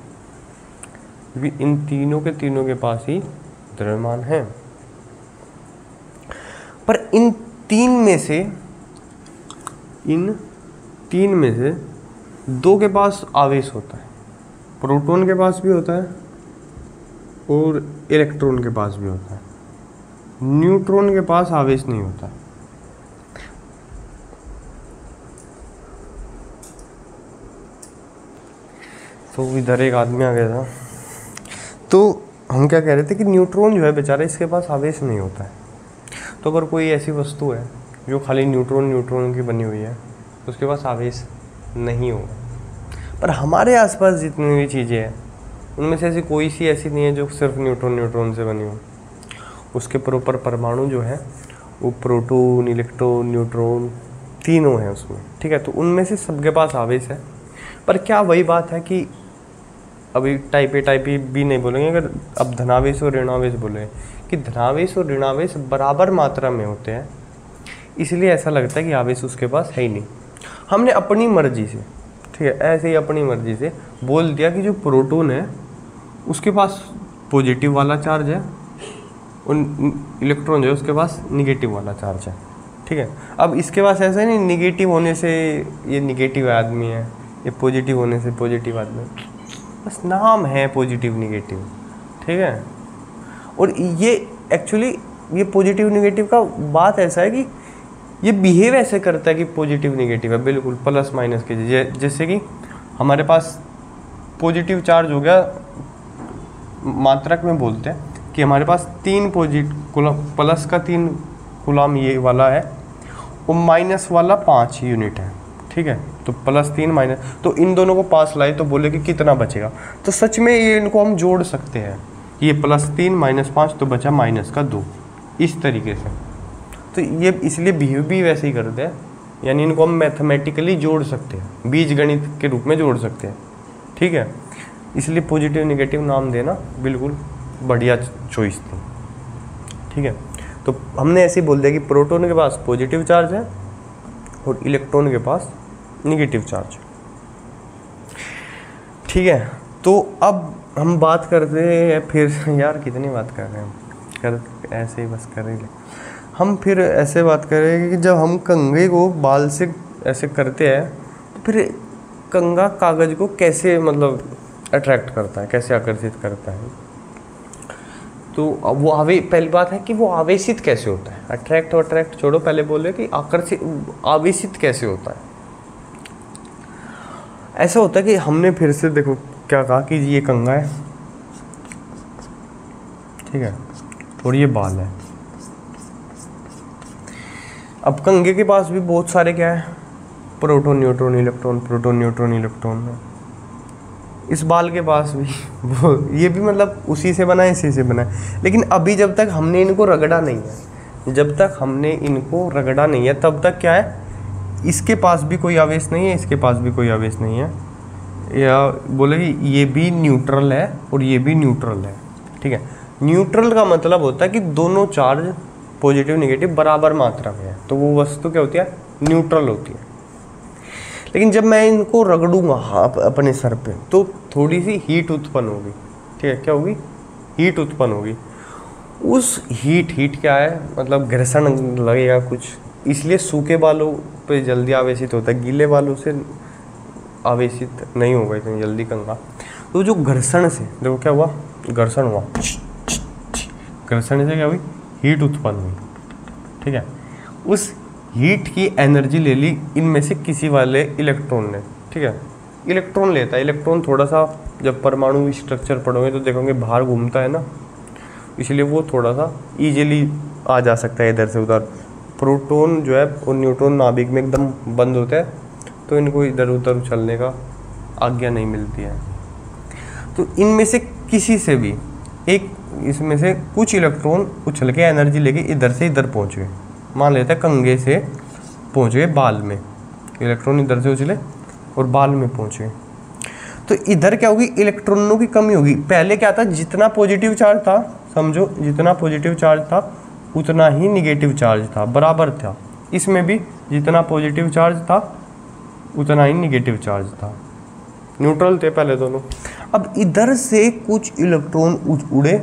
क्योंकि इन तीनों के पास ही द्रव्यमान है। पर इन तीन में से 2 के पास आवेश होता है, प्रोटॉन के पास भी होता है और इलेक्ट्रॉन के पास भी होता है। न्यूट्रॉन के पास आवेश नहीं होता। तो इधर एक आदमी आ गया था, तो हम क्या कह रहे थे कि न्यूट्रॉन जो है बेचारा, इसके पास आवेश नहीं होता है। तो अगर कोई ऐसी वस्तु है जो खाली न्यूट्रॉन की बनी हुई है, उसके पास आवेश नहीं होगा। पर हमारे आसपास जितनी भी चीज़ें हैं उनमें से कोई सी ऐसी नहीं है जो सिर्फ न्यूट्रॉन से बनी हो। उसके प्रॉपर परमाणु जो है वो प्रोटॉन, इलेक्ट्रॉन, न्यूट्रॉन तीनों हैं उसमें। ठीक है, तो उनमें से सबके पास आवेश है। पर क्या वही बात है कि अभी टाइप ए बी नहीं बोलेंगे, अगर अब धनावेश और ऋणावेश बोलेंगे कि धनावेश और ऋणावेश बराबर मात्रा में होते हैं, इसलिए ऐसा लगता है कि आवेश उसके पास है ही नहीं। हमने अपनी मर्जी से, ठीक है, ऐसे ही अपनी मर्जी से बोल दिया कि जो प्रोटॉन है उसके पास पॉजिटिव वाला चार्ज है और इलेक्ट्रॉन जो है उसके पास निगेटिव वाला चार्ज है, ठीक है। अब इसके पास ऐसा नहीं, निगेटिव होने से ये निगेटिव आदमी है, ये पॉजिटिव होने से पॉजिटिव आदमी है, बस नाम है पॉजिटिव निगेटिव, ठीक है। और ये एक्चुअली ये पॉजिटिव निगेटिव का बात ऐसा है कि ये बिहेव ऐसे करता है कि पॉजिटिव निगेटिव है, बिल्कुल प्लस माइनस के जैसे कि हमारे पास पॉजिटिव चार्ज हो गया, मात्रक में बोलते हैं कि हमारे पास 3 प्लस का 3 कूलम ये वाला है और माइनस वाला 5 यूनिट है, ठीक है। तो +3 माइनस, तो इन दोनों को पास लाए तो बोले कि कितना बचेगा, तो सच में ये इनको हम जोड़ सकते हैं, ये +3 -5 तो बचा -2, इस तरीके से। तो ये इसलिए बिहेव भी वैसे ही करते हैं, यानी इनको हम मैथमेटिकली जोड़ सकते हैं, बीजगणित के रूप में जोड़ सकते हैं, ठीक है। इसलिए पॉजिटिव निगेटिव नाम देना बिल्कुल बढ़िया चॉइस थी, ठीक है। तो हमने ऐसे ही बोल दिया कि प्रोटॉन के पास पॉजिटिव चार्ज है और इलेक्ट्रॉन के पास निगेटिव चार्ज, ठीक है। तो अब हम बात करते हैं फिर, यार कितनी बात कर रहे हैं कर, ऐसे ही बस कर रहे हैं हम। फिर ऐसे बात करेंगे कि जब हम कंघे को बाल से ऐसे करते हैं तो फिर कंघा कागज़ को कैसे मतलब अट्रैक्ट करता है, कैसे आकर्षित करता है। तो अब वो पहली बात है कि वो आवेशित कैसे होता है। अट्रैक्ट और अट्रैक्ट छोड़ो, पहले बोले कि आकर्षित आवेशित कैसे होता है। ऐसा होता है कि हमने फिर से देखो क्या कहा कि ये कंघा है, ठीक है, और ये बाल है। अब कंघे के पास भी बहुत सारे क्या है, proton neutron electron, proton neutron electron है। इस बाल के पास भी ये भी मतलब उसी से बना है, इसी से बना है। लेकिन अभी जब तक हमने इनको रगड़ा नहीं है, जब तक हमने इनको रगड़ा नहीं है तब तक क्या है, इसके पास भी कोई आवेश नहीं है, इसके पास भी कोई आवेश नहीं है, या बोले कि ये भी न्यूट्रल है और ये भी न्यूट्रल है, ठीक है। न्यूट्रल का मतलब होता है कि दोनों चार्ज पॉजिटिव निगेटिव बराबर मात्रा में है, तो वो वस्तु क्या होती है, न्यूट्रल होती है। लेकिन जब मैं इनको रगड़ूंगा अपने सर पे तो थोड़ी सी हीट उत्पन्न होगी, ठीक है, क्या होगी, हीट उत्पन्न होगी। उस हीट क्या है, मतलब घर्षण लगेगा कुछ, इसलिए सूखे बालों पे जल्दी आवेशित होता है, गीले बालों से आवेशित नहीं होगा इतनी जल्दी कंघा। तो जो घर्षण से देखो क्या हुआ, घर्षण हुआ, घर्षण से क्या हुई, हीट उत्पन्न हुई, ठीक है। उस हीट की एनर्जी ले ली इनमें से किसी वाले इलेक्ट्रॉन ने, ठीक है। इलेक्ट्रॉन लेता है, इलेक्ट्रॉन थोड़ा सा जब परमाणु स्ट्रक्चर पढ़ोगे तो देखोगे बाहर घूमता है ना, इसलिए वो थोड़ा सा इजीली आ जा सकता है इधर से उधर। प्रोटॉन जो है और न्यूट्रॉन नाभिक में एकदम बंद होता है, तो इनको इधर उधर उछलने का आज्ञा नहीं मिलती है। तो इनमें से किसी से भी एक, इसमें से कुछ इलेक्ट्रॉन उछल के एनर्जी लेके इधर से इधर पहुँच गए, मान लेते हैं कंघे से पहुँच गए बाल में, इलेक्ट्रॉन इधर से उछले और बाल में पहुँच गए, तो इधर क्या होगी, इलेक्ट्रॉनों की कमी होगी। पहले क्या था, जितना पॉजिटिव चार्ज था, समझो जितना पॉजिटिव चार्ज था उतना ही निगेटिव चार्ज था, बराबर था। इसमें भी जितना पॉजिटिव चार्ज था उतना ही निगेटिव चार्ज था, न्यूट्रल थे पहले दोनों। अब इधर से कुछ इलेक्ट्रॉन उड़े,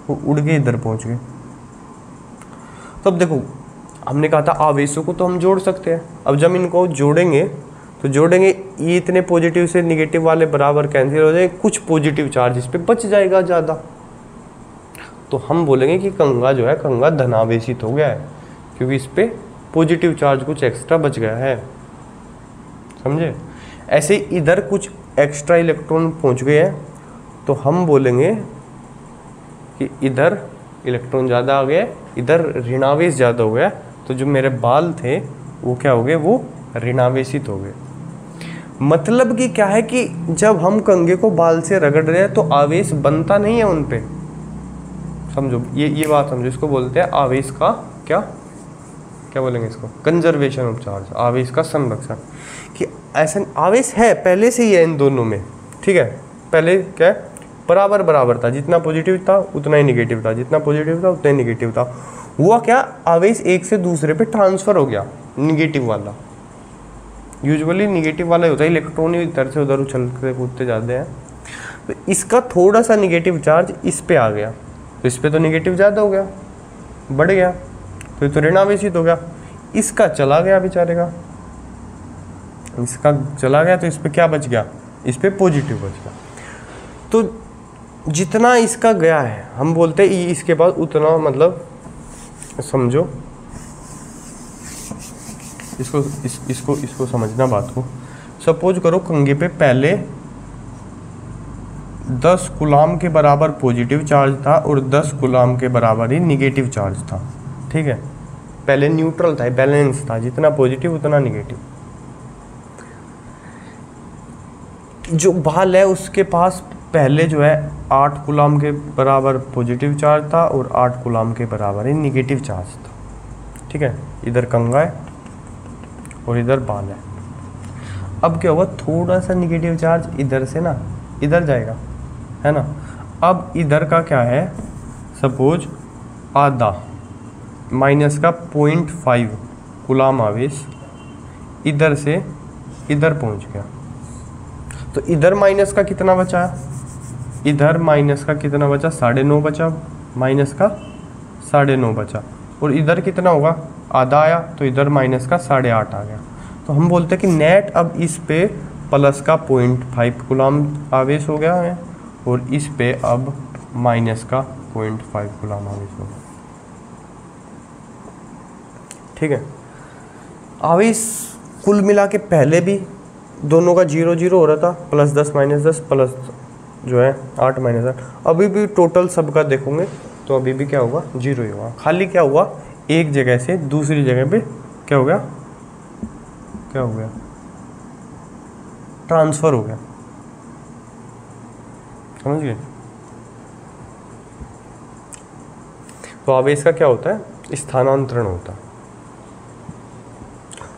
उड़ के इधर पहुँच गए। तो अब देखो, हमने कहा था आवेशों को तो हम जोड़ सकते हैं। अब जब इनको जोड़ेंगे तो जोड़ेंगे, ये इतने पॉजिटिव से निगेटिव वाले बराबर कैंसिल हो जाएंगे, कुछ पॉजिटिव चार्ज इस पे बच जाएगा ज़्यादा, तो हम बोलेंगे कि कंघा जो है, कंघा धनावेशित हो गया है, क्योंकि इस पे पॉजिटिव चार्ज कुछ एक्स्ट्रा बच गया है, समझे। ऐसे इधर कुछ एक्स्ट्रा इलेक्ट्रॉन पहुंच गए हैं, तो हम बोलेंगे कि इधर इलेक्ट्रॉन ज़्यादा आ गए, इधर ऋणावेश ज़्यादा हो गया, तो जो मेरे बाल थे वो क्या हो गए, वो ऋणावेशित हो गए। मतलब कि क्या है कि जब हम कंघे को बाल से रगड़ रहे हैं तो आवेश बनता नहीं है उन पे, समझो, ये बात समझो। इसको बोलते हैं आवेश का क्या बोलेंगे इसको, कंजर्वेशन ऑफ चार्ज, आवेश का संरक्षण। कि ऐसा आवेश है पहले से ही है इन दोनों में, ठीक है, पहले क्या है, बराबर बराबर था, जितना पॉजिटिव था उतना ही निगेटिव था, जितना पॉजिटिव था उतना ही निगेटिव था। हुआ क्या, आवेश एक से दूसरे पे ट्रांसफर हो गया, निगेटिव वाला। यूजुअली निगेटिव वाला ही होता है, इलेक्ट्रॉन इधर से उधर उछलते कूदते जाते हैं। तो इसका थोड़ा सा निगेटिव चार्ज इस पे आ गया, तो इस पे तो निगेटिव ज़्यादा हो गया, बढ़ गया, तो ये तो ऋणावेशित हो गया। इसका चला गया बेचारे का, इसका चला गया, तो इस पे क्या बच गया, इस पे पॉजिटिव बच गया। तो जितना इसका गया है, हम बोलते हैं इसके पास उतना, मतलब समझो इसको समझना बात को। सपोज करो कंघे पे पहले 10 कूलाम के बराबर पॉजिटिव चार्ज था और 10 कूलाम के बराबर ही निगेटिव चार्ज था, ठीक है। पहले न्यूट्रल था, बैलेंस था, जितना पॉजिटिव उतना निगेटिव। जो बाल है उसके पास पहले जो है 8 कूलाम के बराबर पॉजिटिव चार्ज था और 8 कूलाम के बराबर ही निगेटिव चार्ज था, ठीक है। इधर कंघा है और इधर बाल है। अब क्या होगा, थोड़ा सा निगेटिव चार्ज इधर से ना इधर जाएगा, है ना। अब इधर का क्या है, सपोज आधा माइनस का 0.5 कूलाम आवेश इधर से इधर पहुंच गया, तो इधर माइनस का कितना बचा, इधर माइनस का कितना बचा, 9.5 बचा, माइनस का 9.5 बचा, और इधर कितना होगा, आधा आया, तो इधर माइनस का 8.5 आ गया। तो हम बोलते हैं कि नेट अब इस पे प्लस का 0.5 कूलाम आवेश हो गया है और इस पे अब माइनस का 0.5 कूलाम आवेश हो गया, ठीक है। आवेश कुल मिला के पहले भी दोनों का 0-0 हो रहा था, +10 -10 प्लस जो है 8 -8। अभी भी टोटल सबका देखोगे तो अभी भी क्या होगा, 0 ही होगा। खाली क्या हुआ, एक जगह से दूसरी जगह पे क्या हो गया, क्या हो गया, ट्रांसफर हो गया, समझ गए। तो आवेश का क्या होता है, स्थानांतरण होता है।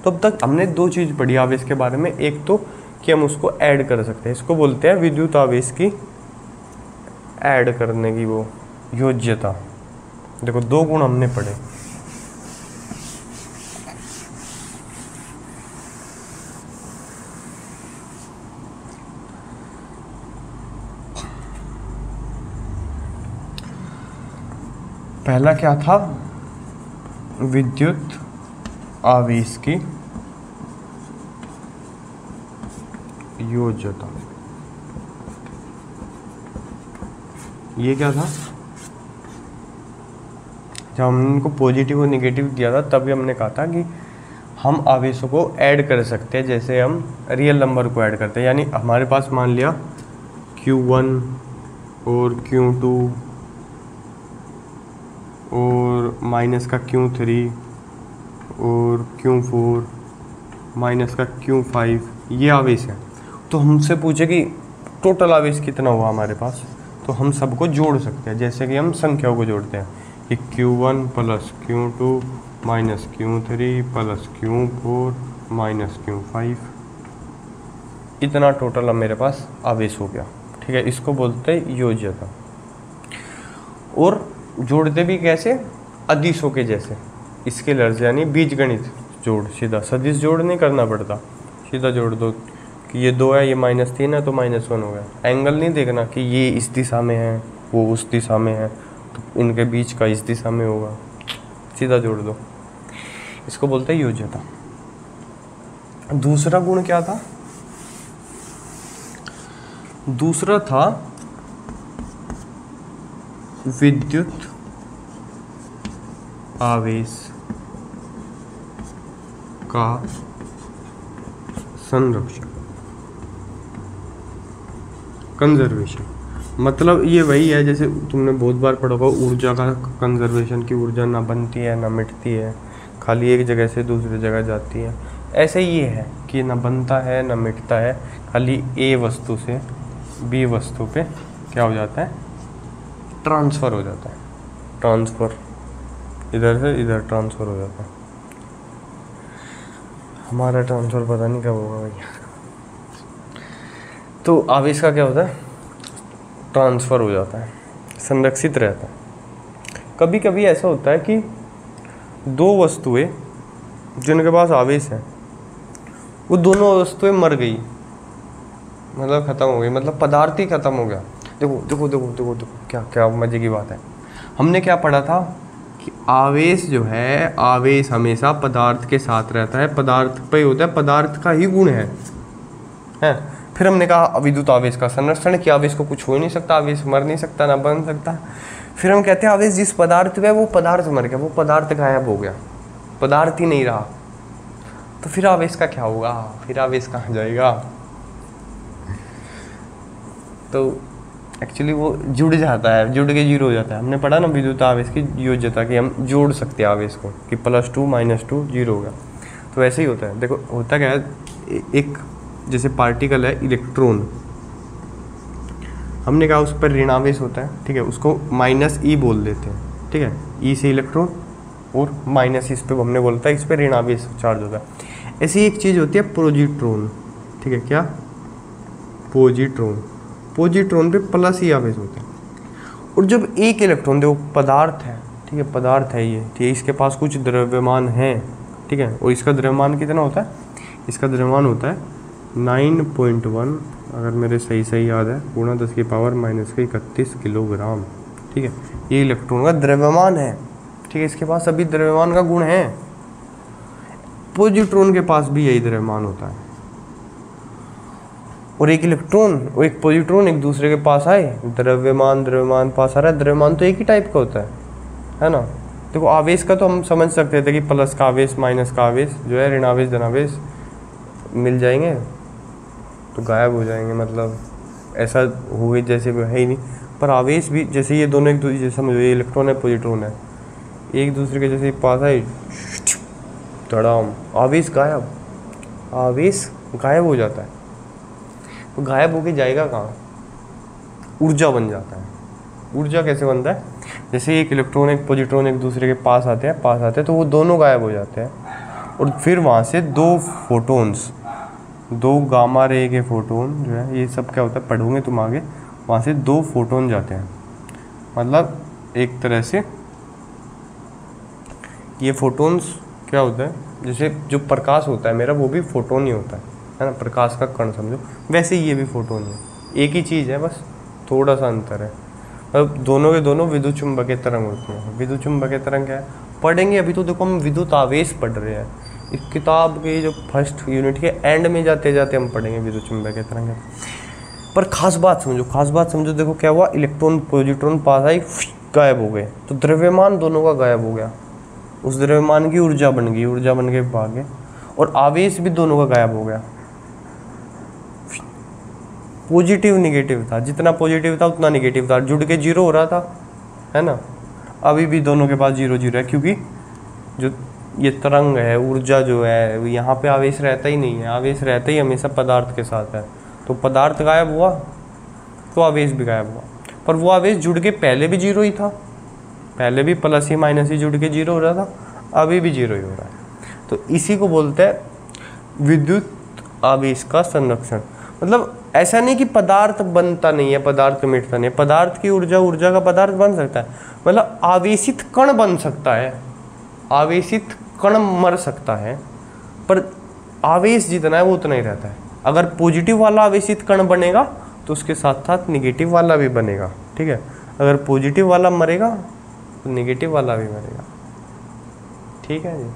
तो अब तक हमने 2 चीज़ पढ़ी आवेश के बारे में। एक तो कि हम उसको ऐड कर सकते हैं, इसको बोलते हैं विद्युत आवेश की ऐड करने की वो योग्यता। देखो 2 गुण हमने पढ़े। पहला क्या था, विद्युत आवेश की योज्यता। ये क्या था, जब हमने इनको पॉजिटिव और निगेटिव दिया था तभी हमने कहा था कि हम आवेशों को ऐड कर सकते हैं, जैसे हम रियल नंबर को ऐड करते हैं। यानी हमारे पास मान लिया Q1 और Q2 और माइनस का Q3 और Q4 माइनस का Q5, ये आवेश है। तो हमसे पूछे कि टोटल आवेश कितना हुआ हमारे पास, तो हम सबको जोड़ सकते हैं, जैसे कि हम संख्याओं को जोड़ते हैं कि Q1 + Q2 - Q3 + Q4 - Q5, इतना टोटल अब मेरे पास आवेश हो गया, ठीक है। इसको बोलते हैं योज्यता। और जोड़ते भी कैसे, अदिशों के जैसे, स्केलर्स यानी बीजगणित जोड़, सीधा सदिश जोड़ नहीं करना पड़ता, सीधा जोड़ दो कि ये 2 है, ये -3 है तो -1 हो गया। एंगल नहीं देखना कि ये इस दिशा में है वो उस दिशा में है तो इनके बीच का इस दिशा में होगा, सीधा जोड़ दो। इसको बोलते हैं योज्यता। दूसरा गुण क्या था, दूसरा था विद्युत आवेश का संरक्षण, कंजर्वेशन। मतलब ये वही है जैसे तुमने बहुत बार पढ़ा होगा ऊर्जा का कंजर्वेशन, की ऊर्जा ना बनती है ना मिटती है, खाली एक जगह से दूसरी जगह जाती है। ऐसे ही ये है कि ना बनता है ना मिटता है, खाली ए वस्तु से बी वस्तु पे क्या हो जाता है, ट्रांसफ़र हो जाता है। ट्रांसफ़र इधर से इधर ट्रांसफ़र हो जाता है। हमारा ट्रांसफ़र पता नहीं कब होगा भैया। तो आवेश का क्या होता है, ट्रांसफ़र हो जाता है, संरक्षित रहता है। कभी कभी ऐसा होता है कि दो वस्तुएं जिनके पास आवेश है वो दोनों वस्तुएं मर गई, मतलब ख़त्म हो गई, मतलब पदार्थ ही ख़त्म हो गया। देखो देखो देखो देखो देखो क्या क्या मज़े की बात है। हमने क्या पढ़ा था कि आवेश जो है, आवेश हमेशा पदार्थ के साथ रहता है, पदार्थ पे होता है, पदार्थ का ही गुण है। फिर हमने कहा अविद्युत आवेश का संरक्षण, कि आवेश को कुछ हो ही नहीं सकता, आवेश मर नहीं सकता, ना बन सकता। फिर हम कहते हैं आवेश जिस पदार्थ में, वो पदार्थ मर गया, वो पदार्थ गायब हो गया, पदार्थ ही नहीं रहा, तो फिर आवेश का क्या होगा, फिर आवेश कहाँ जाएगा? तो एक्चुअली वो जुड़ जाता है, जुड़ के जीरो हो जाता है। हमने पढ़ा ना विद्युत आवेश की योज्यता, कि हम जोड़ सकते हैं आवेश को, कि +2 -2 जीरो होगा। तो ऐसे ही होता है। देखो होता क्या है, एक जैसे पार्टिकल है इलेक्ट्रॉन, हमने कहा उस पर ऋणावेश होता है, ठीक है, उसको -e बोल देते हैं, ठीक है, ई से इलेक्ट्रॉन और माइनस इस पे हमने बोलता है इस पर ऋणावेश चार्ज होता है। ऐसी एक चीज़ होती है पॉजिट्रॉन, ठीक है, क्या पॉजिट्रॉन, पॉजिट्रॉन पे +e आवेश होता है। और जब एक इलेक्ट्रॉन, देखो पदार्थ है, ठीक है, पदार्थ है ये, ठीक है, इसके पास कुछ द्रव्यमान है, ठीक है, और इसका द्रव्यमान कितना होता है, इसका द्रव्यमान होता है 9.1, अगर मेरे सही याद है, गुणा 10⁻31 किलोग्राम, ठीक है, ये इलेक्ट्रॉन का द्रव्यमान है, ठीक है, इसके पास अभी द्रव्यमान का गुण है। पॉजिट्रॉन के पास भी यही द्रव्यमान होता है, और एक इलेक्ट्रॉन और एक पॉजिट्रॉन एक दूसरे के पास आए, द्रव्यमान पास आ रहा है, द्रव्यमान तो एक ही टाइप का होता है ना। देखो आवेश का तो हम समझ सकते थे कि प्लस का आवेश माइनस का आवेश जो है, ऋणावेश धनावेश मिल जाएंगे तो गायब हो जाएंगे, मतलब ऐसा हुए जैसे है ही नहीं। पर आवेश भी, जैसे ये दोनों एक दूसरे, जैसे समझो ये इलेक्ट्रॉन है पॉजिट्रॉन है, एक दूसरे के जैसे पास आए धड़ाम, आवेश गायब, आवेश गायब हो जाता है। तो गायब होके जाएगा कहाँ, ऊर्जा बन जाता है। ऊर्जा कैसे बनता है, जैसे एक इलेक्ट्रॉन एक पॉजिट्रॉन एक दूसरे के पास आते हैं तो वो दोनों गायब हो जाते हैं, और फिर वहाँ से दो फोटोन्स, दो गामा रे के फोटोन जो है, ये सब क्या होता है पढ़ोगे तुम आगे, वहाँ से दो फोटोन जाते हैं। मतलब एक तरह से ये फोटोन्स क्या होता है, जैसे जो प्रकाश होता है मेरा, वो भी फोटोन ही होता है ना, प्रकाश का कण समझो, वैसे ही ये भी फोटोन है, एक ही चीज़ है, बस थोड़ा सा अंतर है। अब दोनों के दोनों विद्युत चुम्बकीय तरंग होती हैं। विद्युत चुम्बकीय तरंग क्या है पढ़ेंगे, अभी तो देखो हम विद्युत आवेश पढ़ रहे हैं, इस किताब के जो फर्स्ट यूनिट के एंड में जाते जाते हम पढ़ेंगे विद्युत चुम्बकीय तरंग। पर खास बात समझो, देखो क्या हुआ, इलेक्ट्रॉन पॉजिट्रॉन पास आई, गायब हो गए, तो द्रव्यमान दोनों का गायब हो गया, उस द्रव्यमान की ऊर्जा बन गई, ऊर्जा बन के भागे, और आवेश भी दोनों का गायब हो गया। पॉजिटिव निगेटिव था, जितना पॉजिटिव था उतना निगेटिव था, जुड़ के जीरो हो रहा था, है ना। अभी भी दोनों के पास 0 0 है, क्योंकि जो ये तरंग है, ऊर्जा जो है, यहाँ पे आवेश रहता ही नहीं है, आवेश रहता ही हमेशा पदार्थ के साथ है। तो पदार्थ गायब हुआ तो आवेश भी गायब हुआ, पर वो आवेश जुड़ के पहले भी 0 ही था, पहले भी प्लस ही माइनस ही जुड़ के 0 हो रहा था, अभी भी 0 ही हो रहा है। तो इसी को बोलते हैं विद्युत आवेश का संरक्षण। मतलब ऐसा नहीं कि पदार्थ बनता नहीं है, पदार्थ मिटता नहीं है, पदार्थ की ऊर्जा का पदार्थ बन सकता है, मतलब आवेशित कण बन सकता है, आवेशित कण मर सकता है, पर आवेश जितना है वो उतना ही रहता है। अगर पॉजिटिव वाला आवेशित कण बनेगा तो उसके साथ साथ निगेटिव वाला भी बनेगा, ठीक है। अगर पॉजिटिव वाला मरेगा तो निगेटिव वाला भी मरेगा, ठीक है जी।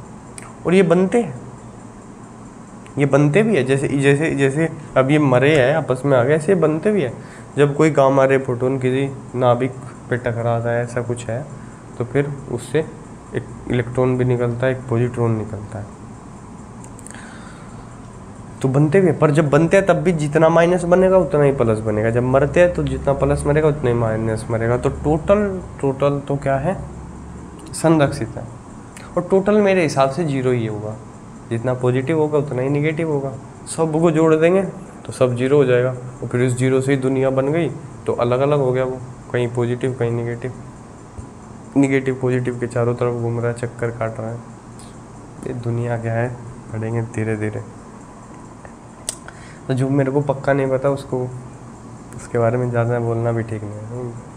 और ये बनते भी है, जैसे अब ये मरे हैं आपस में आ गए, ऐसे बनते भी है। जब कोई गामा रे फोटोन किसी नाभिक पे टकराता है, ऐसा कुछ है, तो फिर उससे एक इलेक्ट्रॉन भी निकलता है, एक पॉजिट्रॉन निकलता है, तो बनते भी है। पर जब बनते हैं तब भी जितना माइनस बनेगा उतना ही प्लस बनेगा, जब मरते हैं तो जितना प्लस मरेगा उतना ही माइनस मरेगा। तो टोटल तो क्या है, संरक्षित है। और टोटल मेरे हिसाब से 0 ही होगा, जितना पॉजिटिव होगा उतना ही निगेटिव होगा। सब को जोड़ देंगे तो सब 0 हो जाएगा, और फिर इस 0 से ही दुनिया बन गई, तो अलग अलग हो गया वो, कहीं पॉजिटिव कहीं निगेटिव, निगेटिव पॉजिटिव के चारों तरफ घूम रहा है, चक्कर काट रहा है। ये दुनिया क्या है पढ़ेंगे धीरे धीरे। तो जो मेरे को पक्का नहीं पता उसको उसके बारे में ज़्यादा बोलना भी ठीक नहीं है।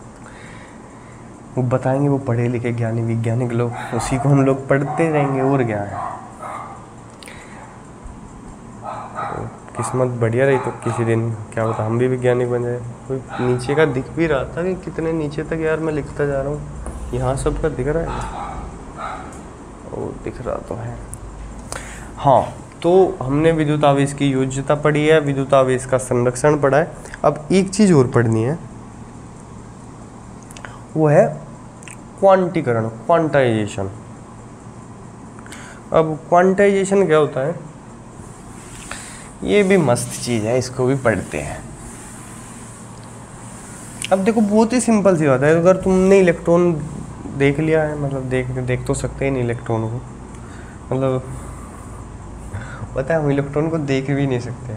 वो बताएंगे, वो पढ़े लिखे ज्ञानी वैज्ञानिक लोग, उसी को हम लोग पढ़ते रहेंगे और क्या है। किस्मत बढ़िया रही तो किसी दिन क्या होता हम भी वैज्ञानिक बन जाए। कोई नीचे का दिख भी रहा था कि कितने नीचे तक यार मैं लिखता जा रहा हूँ, यहाँ सब का दिख रहा है, वो दिख रहा तो है। हाँ, तो हमने विद्युत आवेश की योज्यता पढ़ी है, विद्युत आवेश का संरक्षण पढ़ा है। अब एक चीज़ और पढ़नी है, वो है क्वांटीकरण, क्वांटाइजेशन। अब क्वांटाइजेशन क्या होता है, ये भी मस्त चीज़ है, इसको भी पढ़ते हैं। अब देखो बहुत ही सिंपल सी बात है, अगर तुमने इलेक्ट्रॉन देख लिया है, मतलब देख तो सकते हैं नहीं इलेक्ट्रॉन को, मतलब पता है हम इलेक्ट्रॉन को देख भी नहीं सकते,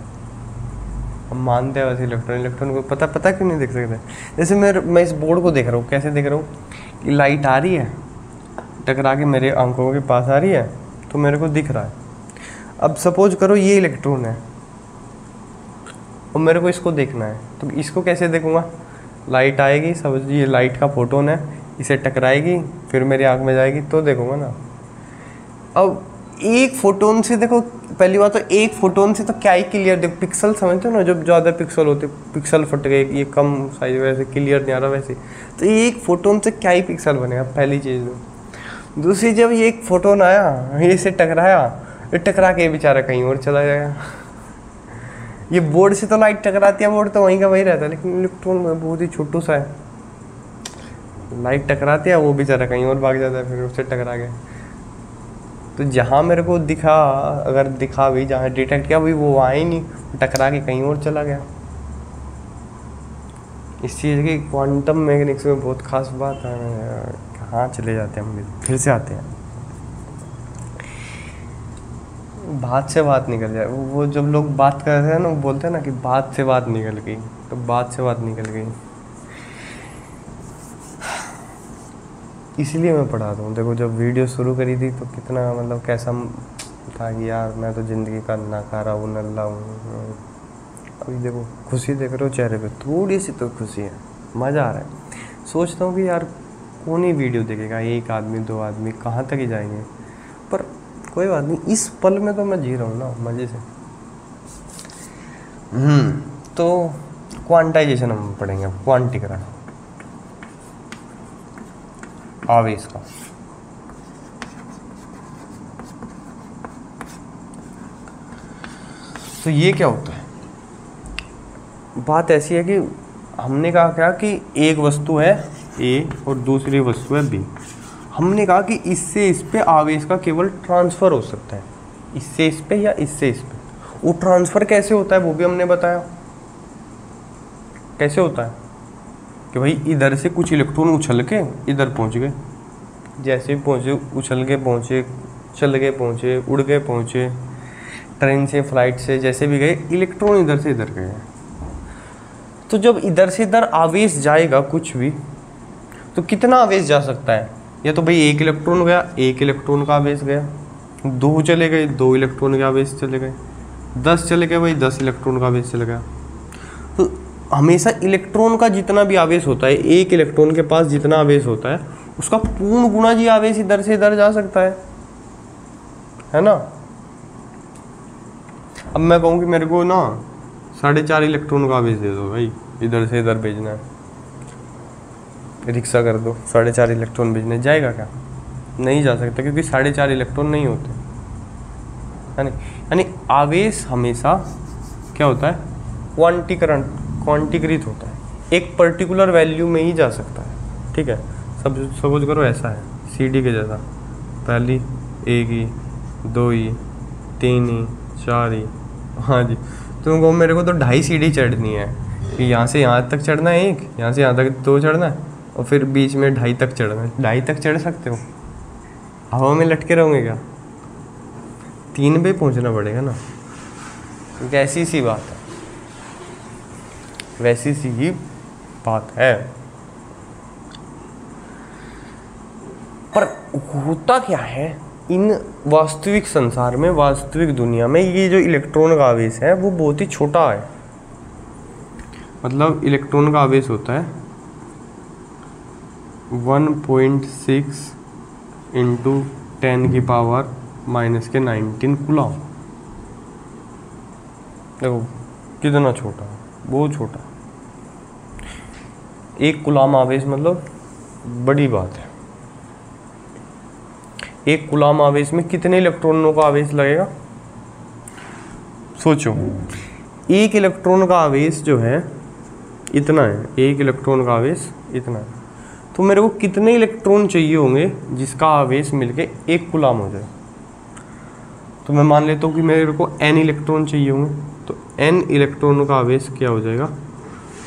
हम मानते हैं वैसे इलेक्ट्रॉन को पता क्यों नहीं देख सकते। जैसे मैं इस बोर्ड को देख रहा हूँ, कैसे देख रहा हूँ कि लाइट आ रही है टकरा के मेरे आंखों के पास आ रही है, तो मेरे को दिख रहा है। अब सपोज करो ये इलेक्ट्रॉन है और मेरे को इसको देखना है, तो इसको कैसे देखूँगा, लाइट आएगी, समझ ये लाइट का फोटोन है, इसे टकराएगी फिर मेरी आँख में जाएगी तो देखूँगा ना। अब एक फोटोन से देखो, पहली बात तो एक फोटोन से तो क्या ही क्लियर, देखो पिक्सल समझते हो ना, जब ज़्यादा पिक्सल होते, पिक्सल फट गए, ये कम साइज वैसे क्लियर नहीं आ रहा वैसे, तो एक फोटोन से क्या ही पिक्सल बनेगा, पहली चीज़। दूसरी, जब ये एक फोटोन आया, ये इसे टकराया, ये टकरा के बेचारा कहीं और चला जाएगा। ये बोर्ड से तो लाइट टकराती है, बोर्ड तो वहीं का वहीं रहता है, लेकिन इलेक्ट्रॉन में बहुत ही छोटू सा है, लाइट टकराती है वो बेचारा कहीं और भाग जाता है, फिर उससे टकरा गया। तो जहाँ मेरे को दिखा, अगर दिखा भी, जहाँ डिटेक्ट किया भी, वो आया ही नहीं, टकरा के कहीं और चला गया। इस चीज़ की क्वांटम मैकेनिक्स में बहुत खास बात है। कहाँ चले जाते हैं हम, फिर से आते हैं, बात से बात निकल जाए। वो जब लोग बात करते हैं ना, वो बोलते हैं ना कि बात से बात निकल गई, तो बात से बात निकल गई, इसलिए मैं पढ़ाता हूँ। देखो जब वीडियो शुरू करी थी तो कितना मतलब कैसा था कि यार मैं तो ज़िंदगी का नकारा हूँ, नल्ला हूँ। अभी देखो खुशी देख रहे हो चेहरे पे, थोड़ी सी तो खुशी है, मज़ा आ रहा है। सोचता हूँ कि यार कौन ही वीडियो देखेगा, एक आदमी दो आदमी, कहाँ तक ही जाएंगे, पर कोई बात नहीं, इस पल में तो मैं जी रहा हूँ ना मज़े से। तो क्वांटाइजेशन हम पढ़ेंगे, क्वांटीकरण आवेश का। तो ये क्या होता है, बात ऐसी है कि हमने कहा क्या कि एक वस्तु है ए और दूसरी वस्तु है बी। हमने कहा कि इससे इस पे आवेश का केवल ट्रांसफ़र हो सकता है, इससे इस पे या इससे इस पे। वो ट्रांसफ़र कैसे होता है वो भी हमने बताया, कैसे होता है कि भाई इधर से कुछ इलेक्ट्रॉन उछल के इधर पहुंच गए, जैसे भी पहुँचे उछल के पहुँचे, चल के पहुँचे, उड़ के पहुँचे, ट्रेन से फ्लाइट से जैसे भी गए, इलेक्ट्रॉन इधर से इधर गए। तो जब इधर से इधर आवेश जाएगा कुछ भी, तो कितना आवेश जा सकता है, या तो भाई एक इलेक्ट्रॉन गया, एक इलेक्ट्रॉन का आवेश गया, दो चले गए, दो इलेक्ट्रॉन के आवेश चले गए, 10 चले गए भाई, 10 इलेक्ट्रॉन का आवेश चले गया। तो हमेशा इलेक्ट्रॉन का जितना भी आवेश होता है, एक इलेक्ट्रॉन के पास जितना आवेश होता है उसका पूर्ण गुणा जी आवेश इधर से इधर जा सकता है ना। अब मैं कहूँ कि मेरे को ना 4.5 इलेक्ट्रॉन का आवेश दे दो भाई, इधर से इधर भेजना है, रिक्शा कर दो, 4.5 इलेक्ट्रॉन भेजने जाएगा क्या, नहीं जा सकता, क्योंकि 4.5 इलेक्ट्रॉन नहीं होते, है ना। यानी आवेश हमेशा क्या होता है, क्वांटीकृत होता है, एक पर्टिकुलर वैल्यू में ही जा सकता है, ठीक है। सपोज करो ऐसा है सीढ़ी के जैसा, पहली एक ही, दो ही, तीन ही, चार ही, हाँ जी। तुम कहो मेरे को तो 2.5 सीढ़ी चढ़नी है, कि यहाँ से यहाँ तक चढ़ना है एक, यहाँ से यहाँ तक 2 चढ़ना है, और फिर बीच में 2.5 तक चढ़ना है। 2.5 तक चढ़ सकते हो, हवा में लटके रहोगे क्या, 3 पे पहुँचना पड़ेगा ना। वैसी सी बात है, वैसी सी ही बात है। पर होता क्या है इन वास्तविक संसार में, वास्तविक दुनिया में, ये जो इलेक्ट्रॉन का आवेश है वो बहुत ही छोटा है। मतलब इलेक्ट्रॉन का आवेश होता है 1.6 इंटू 10⁻⁻19 कूलम। देखो कितना छोटा है, बहुत छोटा। एक कूलम आवेश मतलब बड़ी बात है। एक कूलम आवेश में कितने इलेक्ट्रॉनों का आवेश लगेगा? सोचो, एक इलेक्ट्रॉन का आवेश जो है इतना है, एक इलेक्ट्रॉन का आवेश इतना है, तो मेरे को कितने इलेक्ट्रॉन चाहिए होंगे जिसका आवेश मिलके एक कूलम हो जाए? तो मैं मान लेता हूँ कि मेरे को n इलेक्ट्रॉन चाहिए होंगे, तो n इलेक्ट्रॉनों का आवेश क्या हो जाएगा?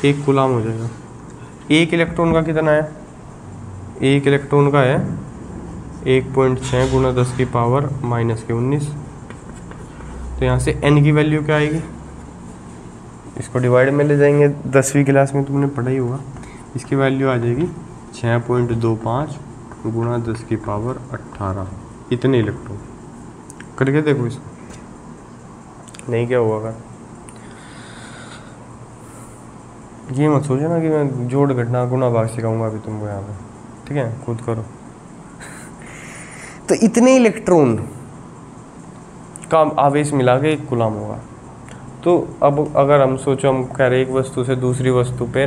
एक कूलम हो जाएगा। एक इलेक्ट्रॉन का कितना है? एक इलेक्ट्रॉन का है 1.6 × 10⁻⁻19। तो यहाँ से n की वैल्यू क्या आएगी? इसको डिवाइड में ले जाएंगे, 10वीं क्लास में तुमने पढ़ा ही होगा। इसकी वैल्यू आ जाएगी 6.25 × 10⁻18। इतने इलेक्ट्रॉन करके देखो इसको, नहीं क्या होगा? ये मत सोचो ना कि मैं जोड़ घटना गुणा भाग सिखाऊंगा अभी तुमको यहाँ पे, ठीक है? खुद करो। तो इतने इलेक्ट्रॉन का आवेश मिला के एक कूलम होगा। तो अब अगर हम सोचो, हम कह रहे एक वस्तु से दूसरी वस्तु पे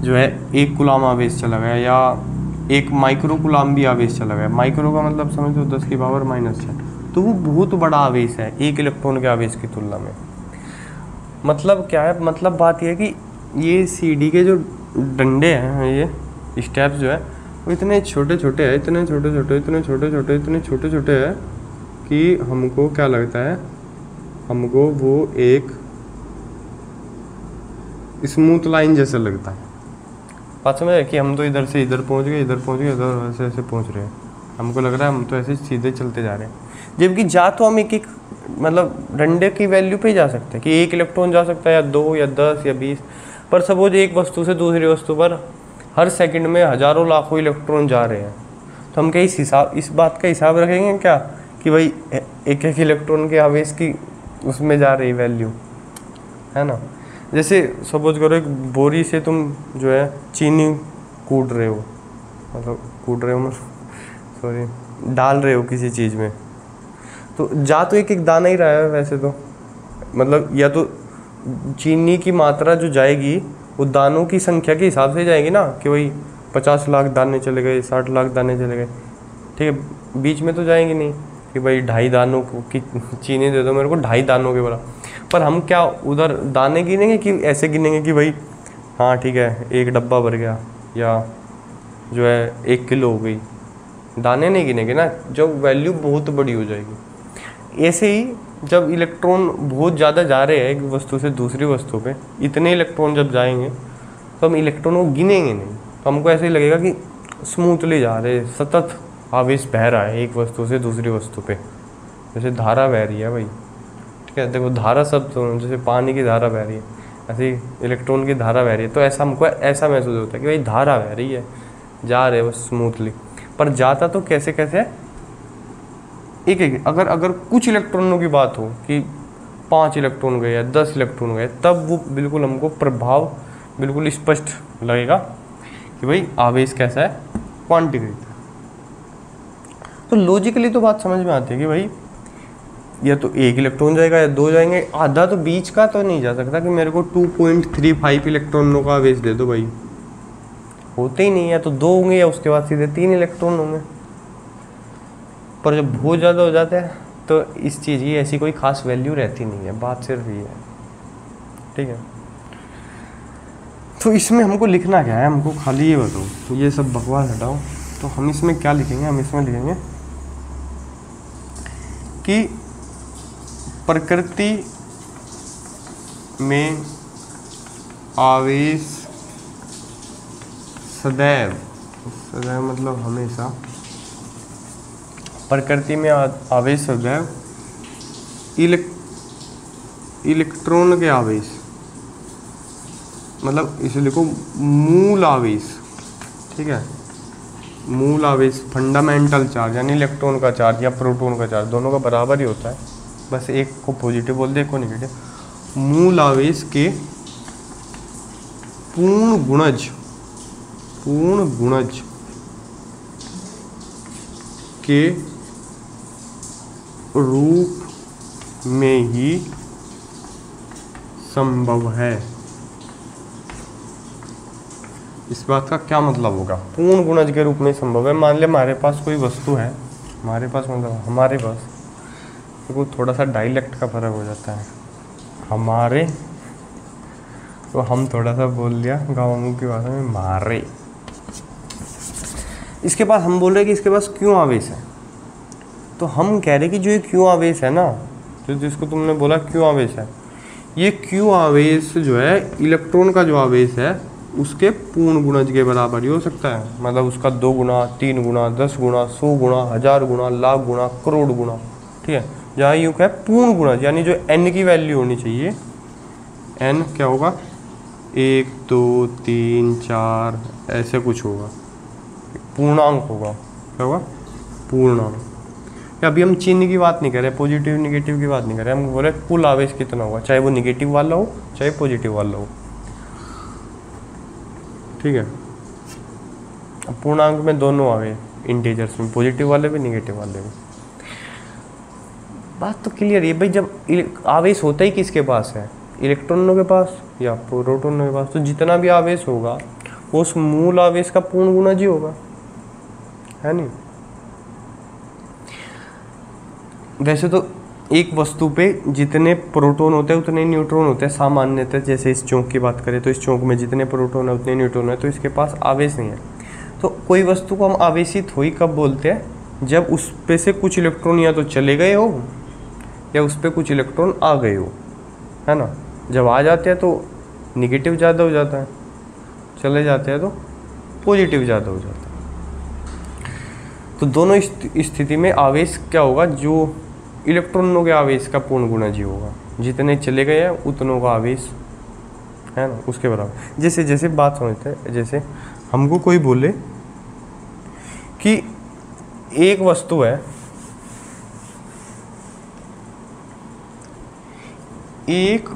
जो है एक कूलम आवेश चला गया, या एक माइक्रो कूलम भी आवेश चला गया। माइक्रो का मतलब समझो 10⁻⁻6, तो वो बहुत बड़ा आवेश है एक इलेक्ट्रॉन के आवेश की तुलना में। मतलब क्या है? मतलब बात यह है कि ये सीढ़ी के जो डंडे हैं, ये स्टेप्स जो है वो इतने छोटे छोटे हैं, इतने छोटे छोटे, इतने छोटे छोटे, इतने छोटे छोटे हैं कि हमको क्या लगता है, हमको वो एक स्मूथ लाइन जैसा लगता है। बात समझ है कि हम तो इधर से इधर पहुंच गए, इधर पहुंच गए, इधर ऐसे ऐसे पहुंच रहे हैं। हमको लग रहा है हम तो ऐसे सीधे चलते जा रहे हैं, जबकि जा तो हम एक एक मतलब डंडे की वैल्यू पे ही जा सकते हैं कि एक इलेक्ट्रॉन जा सकता है, या 2 या 10 या 20। पर सपोज एक वस्तु से दूसरी वस्तु पर हर सेकंड में हजारों लाखों इलेक्ट्रॉन जा रहे हैं, तो हम क्या इस बात का हिसाब रखेंगे क्या कि भाई एक एक इलेक्ट्रॉन के आवेश की उसमें जा रही वैल्यू है ना? जैसे सपोज करो एक बोरी से तुम जो है चीनी कूट रहे हो, मतलब कूट रहे हो सॉरी डाल रहे हो किसी चीज़ में, तो जा तो एक एक दाना ही रहा है वैसे तो, मतलब या तो चीनी की मात्रा जो जाएगी वो दानों की संख्या के हिसाब से जाएगी ना, कि भाई 50 लाख दाने चले गए, 60 लाख दाने चले गए, ठीक है? बीच में तो जाएंगे नहीं कि भाई 2.5 दानों की चीनी दे दो मेरे को, 2.5 दानों के बोला। पर हम क्या उधर दाने गिनेंगे कि ऐसे गिनेंगे कि भाई हाँ ठीक है एक डब्बा भर गया, या जो है 1 किलो हो गई? दाने नहीं गिनेंगे ना, जब वैल्यू बहुत बड़ी हो जाएगी। ऐसे ही जब इलेक्ट्रॉन बहुत ज़्यादा जा रहे हैं एक वस्तु से दूसरी वस्तु पे, इतने इलेक्ट्रॉन जब जाएंगे तो हम इलेक्ट्रॉन को गिनेंगे नहीं, तो हमको ऐसे ही लगेगा कि स्मूथली जा रहे हैं, सतत आवेश बह रहा है एक वस्तु से दूसरी वस्तु पे, जैसे धारा बह रही है भाई, ठीक है? देखो धारा सब तो जैसे पानी की धारा बह रही है, ऐसे ही इलेक्ट्रॉन की धारा बह रही है। तो ऐसा हमको ऐसा महसूस होता है कि भाई धारा बह रही है, जा रहे हैं वो स्मूथली। पर जाता तो कैसे कैसे एक एक, अगर कुछ इलेक्ट्रॉनों की बात हो कि 5 इलेक्ट्रॉन गए या 10 इलेक्ट्रॉन गए, तब वो बिल्कुल हमको प्रभाव बिल्कुल स्पष्ट लगेगा कि भाई आवेश कैसा है, क्वांटिटेटिव। तो लॉजिकली तो बात समझ में आती है कि भाई या तो 1 इलेक्ट्रॉन जाएगा या 2 जाएंगे, आधा तो बीच का तो नहीं जा सकता कि मेरे को 2.35 इलेक्ट्रॉनों का आवेश दे दो भाई, होते ही नहीं है। तो 2 होंगे या उसके बाद सीधे 3 इलेक्ट्रॉन होंगे। पर जब बहुत ज़्यादा हो जाता है तो इस चीज़ की ऐसी कोई खास वैल्यू रहती नहीं है, बात सिर्फ ये है, ठीक है? तो इसमें हमको लिखना क्या है, हमको खाली ये बताओ, तो ये सब बकवास हटाओ। तो हम इसमें क्या लिखेंगे? हम इसमें लिखेंगे कि प्रकृति में आवेश सदैव मतलब हमेशा, प्रकृति में आवेश सदैव इलेक्ट्रॉन के आवेश, मतलब इसे लिखो मूल आवेश, ठीक है? मूल आवेश फंडामेंटल चार्ज, यानी इलेक्ट्रॉन का चार्ज या प्रोटॉन का चार्ज दोनों का बराबर ही होता है, बस एक को पॉजिटिव बोल दे, एक को नेगेटिव। मूल आवेश के पूर्ण गुणज के रूप में ही संभव है। इस बात का क्या मतलब होगा? पूर्ण गुणज के रूप में संभव है। मान ले हमारे पास कोई वस्तु है, हमारे पास मतलब हमारे पास, तो थोड़ा सा डायलेक्ट का फर्क हो जाता है। हमारे तो हम थोड़ा सा बोल लिया गाँव मुँह की भाषा में मारे। इसके पास हम बोल रहे हैं कि इसके पास क्यों आवेश है, तो हम कह रहे हैं कि जो ये क्यों आवेश है ना, जो जिसको तुमने बोला क्यों आवेश है, ये क्यों आवेश जो है इलेक्ट्रॉन का जो आवेश है उसके पूर्ण गुणज के बराबर ही हो सकता है। मतलब उसका 2 गुना, 3 गुना, 10 गुना, 100 गुना, 1000 गुना, लाख गुना, करोड़ गुना, ठीक है। जहाँ यूँ क्या है पूर्ण गुणज, यानी जो n की वैल्यू होनी चाहिए, n क्या होगा 1 2 3 4 ऐसे कुछ होगा, पूर्णांक होगा। क्या होगा? पूर्णांक। अभी हम चिन्ह की बात नहीं कर रहे, पॉजिटिव निगेटिव की बात नहीं कर रहे, हम बोल रहे कुल आवेश कितना होगा, चाहे वो निगेटिव वाला हो चाहे पॉजिटिव वाला हो, ठीक है। अब पूर्णांक में दोनों आ गए, इंटीजर्स में, पॉजिटिव वाले भी निगेटिव वाले भी। बात तो क्लियर है भाई। जब आवेश होता ही किसके पास है, इलेक्ट्रॉनों के पास या प्रोटॉनों के पास, तो जितना भी आवेश होगा वो उस मूल आवेश का पूर्ण गुणज ही होगा, है नहीं। वैसे तो एक वस्तु पे जितने प्रोटॉन होते हैं उतने न्यूट्रॉन होते हैं सामान्यतः। जैसे इस चौक की बात करें तो इस चौक में जितने प्रोटॉन है उतने न्यूट्रॉन है, तो इसके पास आवेश नहीं है। तो कोई वस्तु को हम आवेशित हुई कब बोलते हैं? जब उस पे से कुछ इलेक्ट्रॉन या तो चले गए हो या उस पर कुछ इलेक्ट्रॉन आ गए हो, है ना। जब आ जाते हैं तो निगेटिव ज़्यादा हो जाता है, चले जाते हैं तो पॉजिटिव ज़्यादा हो जाता है। तो दोनों स्थिति में आवेश क्या होगा, जो इलेक्ट्रॉनों के आवेश का पूर्ण गुणज ही होगा। जितने चले गए हैं उतनों का आवेश, है ना, उसके बराबर। जैसे जैसे बात समझते हैं, जैसे हमको कोई बोले कि एक वस्तु है, एक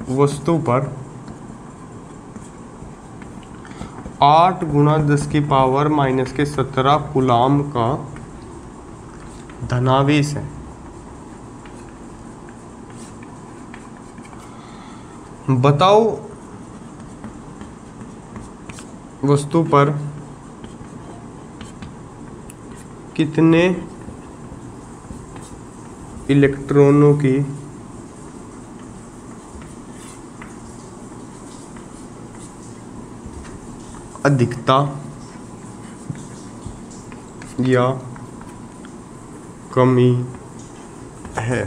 वस्तु पर 8 गुणा 10 की पावर माइनस के 17 कूलाम का धनावेश है। बताओ वस्तु पर कितने इलेक्ट्रॉनों की अधिकता या कमी है।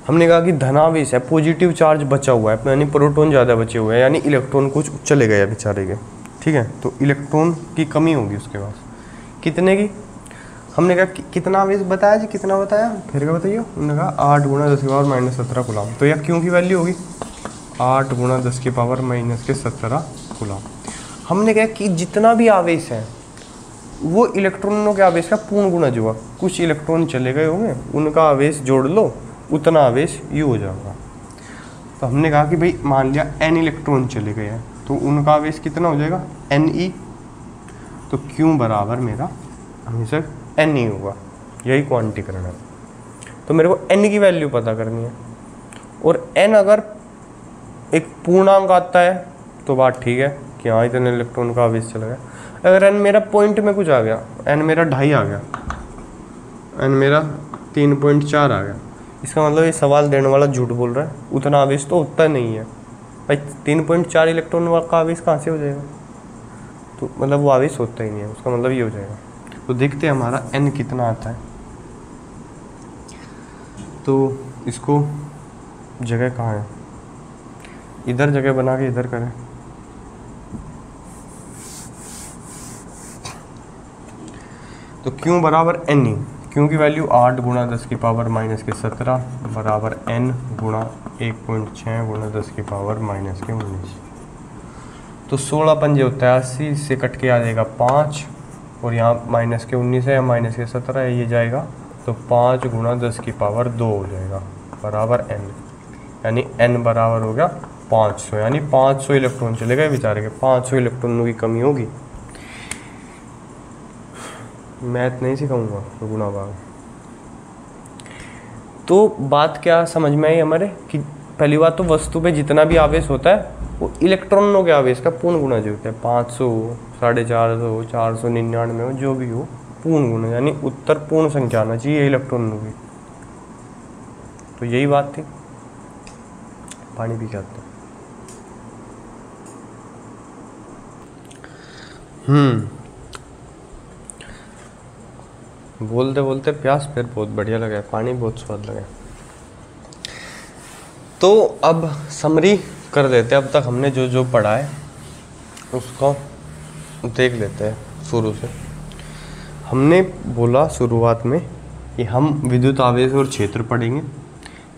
हमने कहा कि धनावेश है, पॉजिटिव चार्ज बचा हुआ है, यानी प्रोटॉन ज़्यादा बचे हुए हैं, यानी इलेक्ट्रॉन कुछ चले गए बेचारे के, ठीक है। तो इलेक्ट्रॉन की कमी होगी उसके पास, कितने की? हमने कहा कि कितना आवेश बताया जी, कितना बताया, फिर क्या बताइए? हमने कहा 8 गुणा 10 की पावर माइनस 17 कूलाम। तो यह क्यों की वैल्यू होगी 8 गुणा 10 की पावर माइनस के 17 कूलाम। हमने कहा कि जितना भी आवेश है वो इलेक्ट्रॉनों के आवेश का पूर्ण गुणज होगा। कुछ इलेक्ट्रॉन चले गए होंगे, उनका आवेश जोड़ लो, उतना आवेश यू हो जाएगा। तो हमने कहा कि भाई मान लिया n इलेक्ट्रॉन चले गए हैं, तो उनका आवेश कितना हो जाएगा Ne। तो क्यों बराबर मेरा हमेशा Ne होगा, यही क्वांटीकरण है। तो मेरे को n की वैल्यू पता करनी है, और n अगर एक पूर्णांक आता है तो बात ठीक है कि हाँ इतने इलेक्ट्रॉन का आवेश चला गया। अगर n मेरा पॉइंट में कुछ आ गया, n मेरा 2.5 आ गया, n मेरा 3.4 आ गया, इसका मतलब ये सवाल देने वाला झूठ बोल रहा है, उतना आवेश तो होता नहीं है भाई। 3.4 इलेक्ट्रॉन का आवेश कहाँ से हो जाएगा? तो मतलब वो आवेश होता ही नहीं है, उसका मतलब ये हो जाएगा। तो देखते हैं हमारा n कितना आता है। तो इसको जगह कहाँ है, इधर जगह बना के इधर करें। तो क्यों बराबर Ne, क्यों की वैल्यू 8 गुणा 10 की पावर माइनस के 17 बराबर n गुणा 1.6 गुणा 10 की पावर माइनस के 19। तो 16 पंजे होता है 80, से कट के आ जाएगा 5, और यहाँ माइनस के 19 है, माइनस के 17 है, ये जाएगा तो 5 गुणा 10 की पावर 2 हो जाएगा बराबर n, यानी n बराबर हो गया 500, यानी 500 इलेक्ट्रॉन चलेगा बेचारे के, 500 इलेक्ट्रॉनों की कमी होगी। मैथ नहीं सिखाऊंगा, गुणा भाग। तो बात क्या समझ में आई हमारे कि पहली बात तो वस्तु पे जितना भी आवेश होता है वो इलेक्ट्रॉनों के आवेश का पूर्ण गुणा जो होता है, 500, 450, 499 हो, जो भी हो, पूर्ण गुणा, यानी उत्तर पूर्ण संख्या आना चाहिए इलेक्ट्रॉनों की। तो यही बात थी। पानी पी के आते बोलते बोलते प्यास फिर बहुत बढ़िया लगा, पानी बहुत स्वाद लगा। तो अब समरी कर देते हैं, अब तक हमने जो जो पढ़ा है उसको देख लेते हैं शुरू से। हमने बोला शुरुआत में कि हम विद्युत आवेश और क्षेत्र पढ़ेंगे।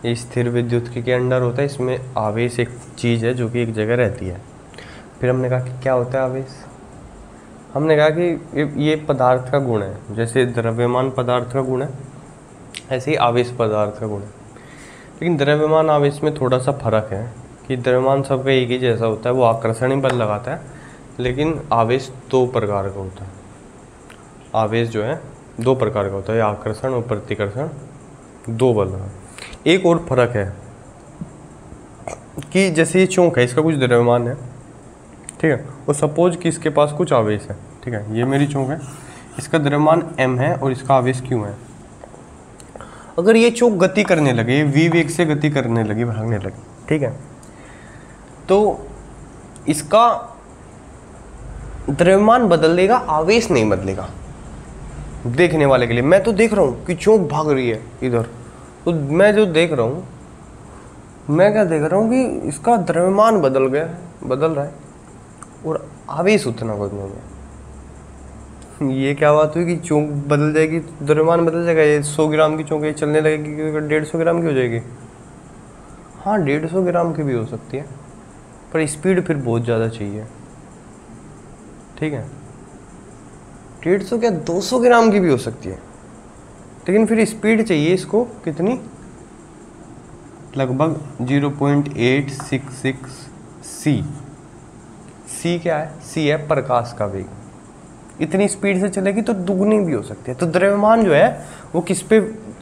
ये स्थिर विद्युत के अंडर होता है, इसमें आवेश एक चीज़ है जो कि एक जगह रहती है। फिर हमने कहा कि क्या होता है आवेश, हमने कहा कि ये पदार्थ का गुण है, जैसे द्रव्यमान पदार्थ का गुण है ऐसे ही आवेश पदार्थ का गुण है। लेकिन द्रव्यमान आवेश में थोड़ा सा फर्क है कि द्रव्यमान सबका एक ही जैसा होता है, वो आकर्षणी बल लगाता है, लेकिन आवेश दो प्रकार का होता है। आवेश जो है दो प्रकार का होता है, आकर्षण और प्रतिकर्षण, दो बल का। एक और फर्क है कि जैसे ये चौंक है, इसका कुछ द्रव्यमान है, ठीक है, और सपोज कि इसके पास कुछ आवेश है, ठीक है, ये मेरी चौंक है, इसका द्रव्यमान m है और इसका आवेश q है। अगर ये चौंक गति करने लगे, v वेग से गति करने लगी, भागने लगी, ठीक है, तो इसका द्रव्यमान बदल देगा, आवेश नहीं बदलेगा। देखने वाले के लिए, मैं तो देख रहा हूँ कि चौंक भाग रही है इधर, तो मैं जो देख रहा हूँ, मैं क्या देख रहा हूँ कि इसका द्रव्यमान बदल गया है, बदल रहा है, और आवेश उतना कुछ नहीं है। ये क्या बात हुई कि चौंक बदल जाएगी, द्रव्यमान बदल जाएगा, ये 100 ग्राम की चौंक ये चलने लगेगी, 150 ग्राम की हो जाएगी। हाँ, 150 ग्राम की भी हो सकती है, पर स्पीड फिर बहुत ज़्यादा चाहिए, ठीक है, 150 क्या 200 ग्राम की भी हो सकती है, लेकिन फिर स्पीड चाहिए इसको कितनी, लगभग 0.866 c। c क्या है, c है प्रकाश का वेग। इतनी स्पीड से चलेगी तो दुगनी भी हो सकती है। तो द्रव्यमान जो है वो किस पे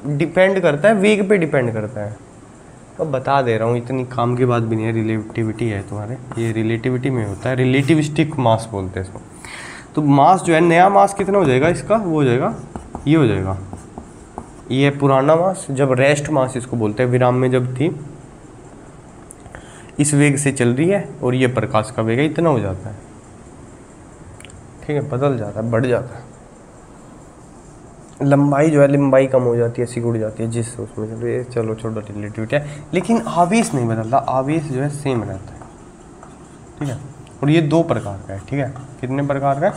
डिपेंड करता है, वेग पे डिपेंड करता है। तो बता दे रहा हूँ, इतनी काम की बात भी नहीं है, रिलेटिविटी है तुम्हारे, ये रिलेटिविटी में होता है, रिलेटिविस्टिक मास बोलते हैं इसको। तो मास जो है, नया मास कितना हो जाएगा इसका, वो हो जाएगा, ये हो जाएगा, ये पुराना मास, जब रेस्ट मास इसको बोलते हैं, विराम में जब थी, इस वेग से चल रही है और ये प्रकाश का वेग है, इतना हो जाता है, ठीक है, बदल जाता है, बढ़ जाता है। लंबाई जो है, लंबाई कम हो जाती है, सिकुड़ जाती है जिस उसमें, चलो ये चलो छोटा रिलेटिविटी है, लेकिन आवेश नहीं बदलता, आवेश जो है सेम रहता है, ठीक है। और ये दो प्रकार का है, ठीक है, कितने प्रकार का है,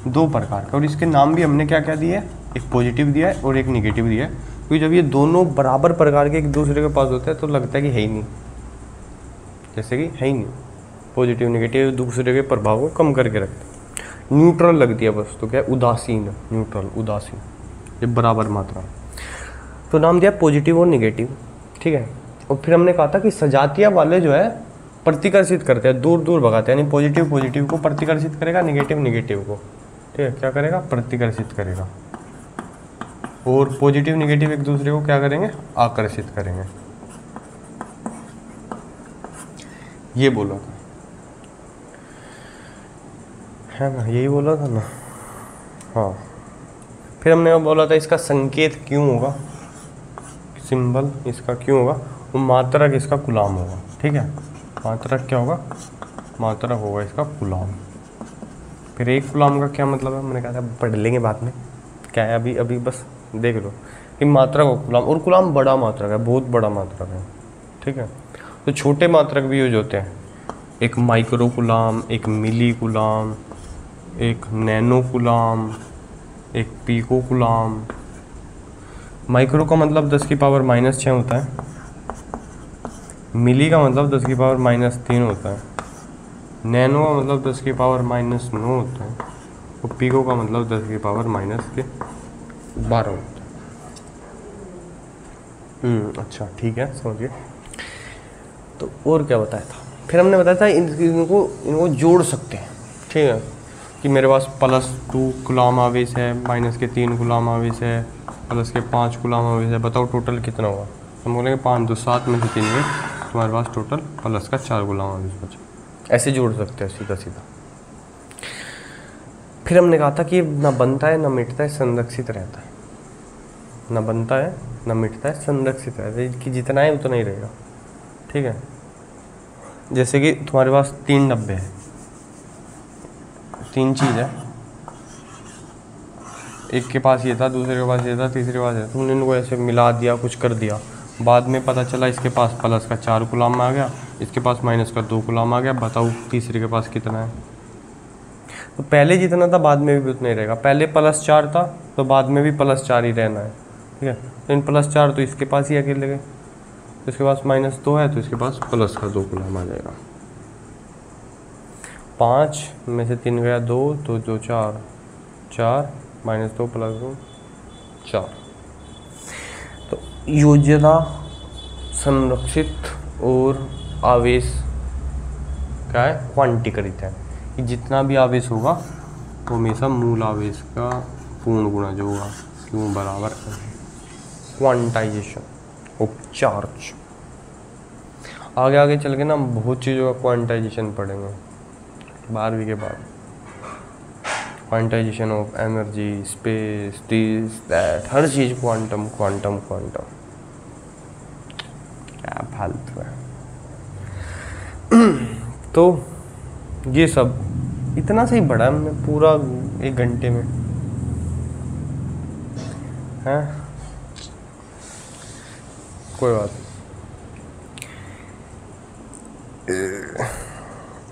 दो प्रकार का। और इसके नाम भी हमने क्या क्या दिया है, एक पॉजिटिव दिया है और एक निगेटिव दिया है, क्योंकि जब ये दोनों बराबर प्रकार के एक दूसरे के पास होते हैं तो लगता है कि है ही नहीं, जैसे कि है ही नहीं, पॉजिटिव निगेटिव दूसरे के प्रभाव को कम करके रखते हैं, न्यूट्रल लगती है बस। तो क्या है, उदासीन, न्यूट्रल, उदासीन, ये बराबर मात्रा, तो नाम दिया पॉजिटिव और निगेटिव, ठीक है। और फिर हमने कहा था कि सजातीय वाले जो है प्रतिकर्षित करते हैं, दूर दूर भगाते हैं, यानी पॉजिटिव पॉजिटिव को प्रतिकर्षित करेगा, निगेटिव निगेटिव को, ठीक है, क्या करेगा, प्रतिकर्षित करेगा। और पॉजिटिव निगेटिव एक दूसरे को क्या करेंगे, आकर्षित करेंगे, ये बोला था, है ना, यही बोला था ना, हाँ। फिर हमने बोला था इसका संकेत क्यों होगा, सिंबल इसका क्यों होगा, वो मात्रक इसका कूलाम होगा, ठीक है, मात्रक क्या होगा, मात्रक होगा इसका कूलाम। फिर एक कूलाम का क्या मतलब है, मैंने कहा था पढ़ लेंगे बाद में, क्या है, अभी अभी बस देख लो कि मात्रक और कूलाम, और कूलाम बड़ा मात्रक है, बहुत बड़ा मात्रक है, ठीक है। तो छोटे मात्रक भी यूज होते हैं, एक माइक्रो कूलाम, एक मिली कूलाम, एक नैनो कूलाम, एक पीको कूलाम। माइक्रो का मतलब 10 की पावर -6 होता है, मिली का मतलब 10 की पावर -3 होता है, नैनो का मतलब 10 की पावर -9 होता है, और पीको का मतलब 10 की पावर -12 होता है। अच्छा ठीक है, समझिए। तो और क्या बताया था फिर हमने बताया था इनको जोड़ सकते हैं, ठीक है, कि मेरे पास +2 कूलम आवेश है, -3 कूलम आवेश है, +5 कूलम आवेश है, बताओ टोटल कितना होगा। हम बोलेंगे 5 2 7 में से 3 गए, तुम्हारे पास टोटल +4 कूलम आवेश बचा। ऐसे जोड़ सकते हैं सीधा सीधा। फिर हमने कहा था कि ना बनता है ना मिटता है, संरक्षित रहता है। ना बनता है ना मिटता है, संरक्षित रहता है, कि जितना है उतना ही रहेगा, ठीक है। जैसे कि तुम्हारे पास 3 डब्बे हैं, 3 चीज़ है, एक के पास ये था, दूसरे के पास ये था, तीसरे के पास ये था, तुमने इनको ऐसे मिला दिया, कुछ कर दिया, बाद में पता चला इसके पास +4 कूलम आ गया, इसके पास -2 कूलम आ गया, बताओ तीसरे के पास कितना है। तो पहले जितना था बाद में भी उतना ही रहेगा, पहले +4 था तो बाद में भी +4 ही रहना है, ठीक है। तो इन +4 तो इसके पास ही अकेले गए, तो इसके पास -2 है तो इसके पास +2 कूलम आ जाएगा। 5 में से 3 गया 2 तो 2 4 4 -2 +2 4। तो योजना संरक्षित और आवेश क्या है, क्वांटीकृत है, कि जितना भी आवेश होगा वो हमेशा मूल आवेश का पूर्ण गुणा जो होगा, क्यों बराबर क्वांटाइजेशन ऑफ चार्ज। आगे आगे चल के ना बहुत चीज़ों का क्वांटाइजेशन पढ़ेंगे 12वीं के बाद। Quantization of energy, space, this that, her cheese quantum quantum quantum, क्या फालतू है। तो ये सब इतना सही पढ़ा हमने पूरा 1 घंटे में, हैं, कोई बात नहीं।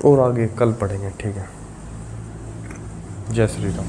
और आगे कल पढ़ेंगे, ठीक है। जय श्री राम।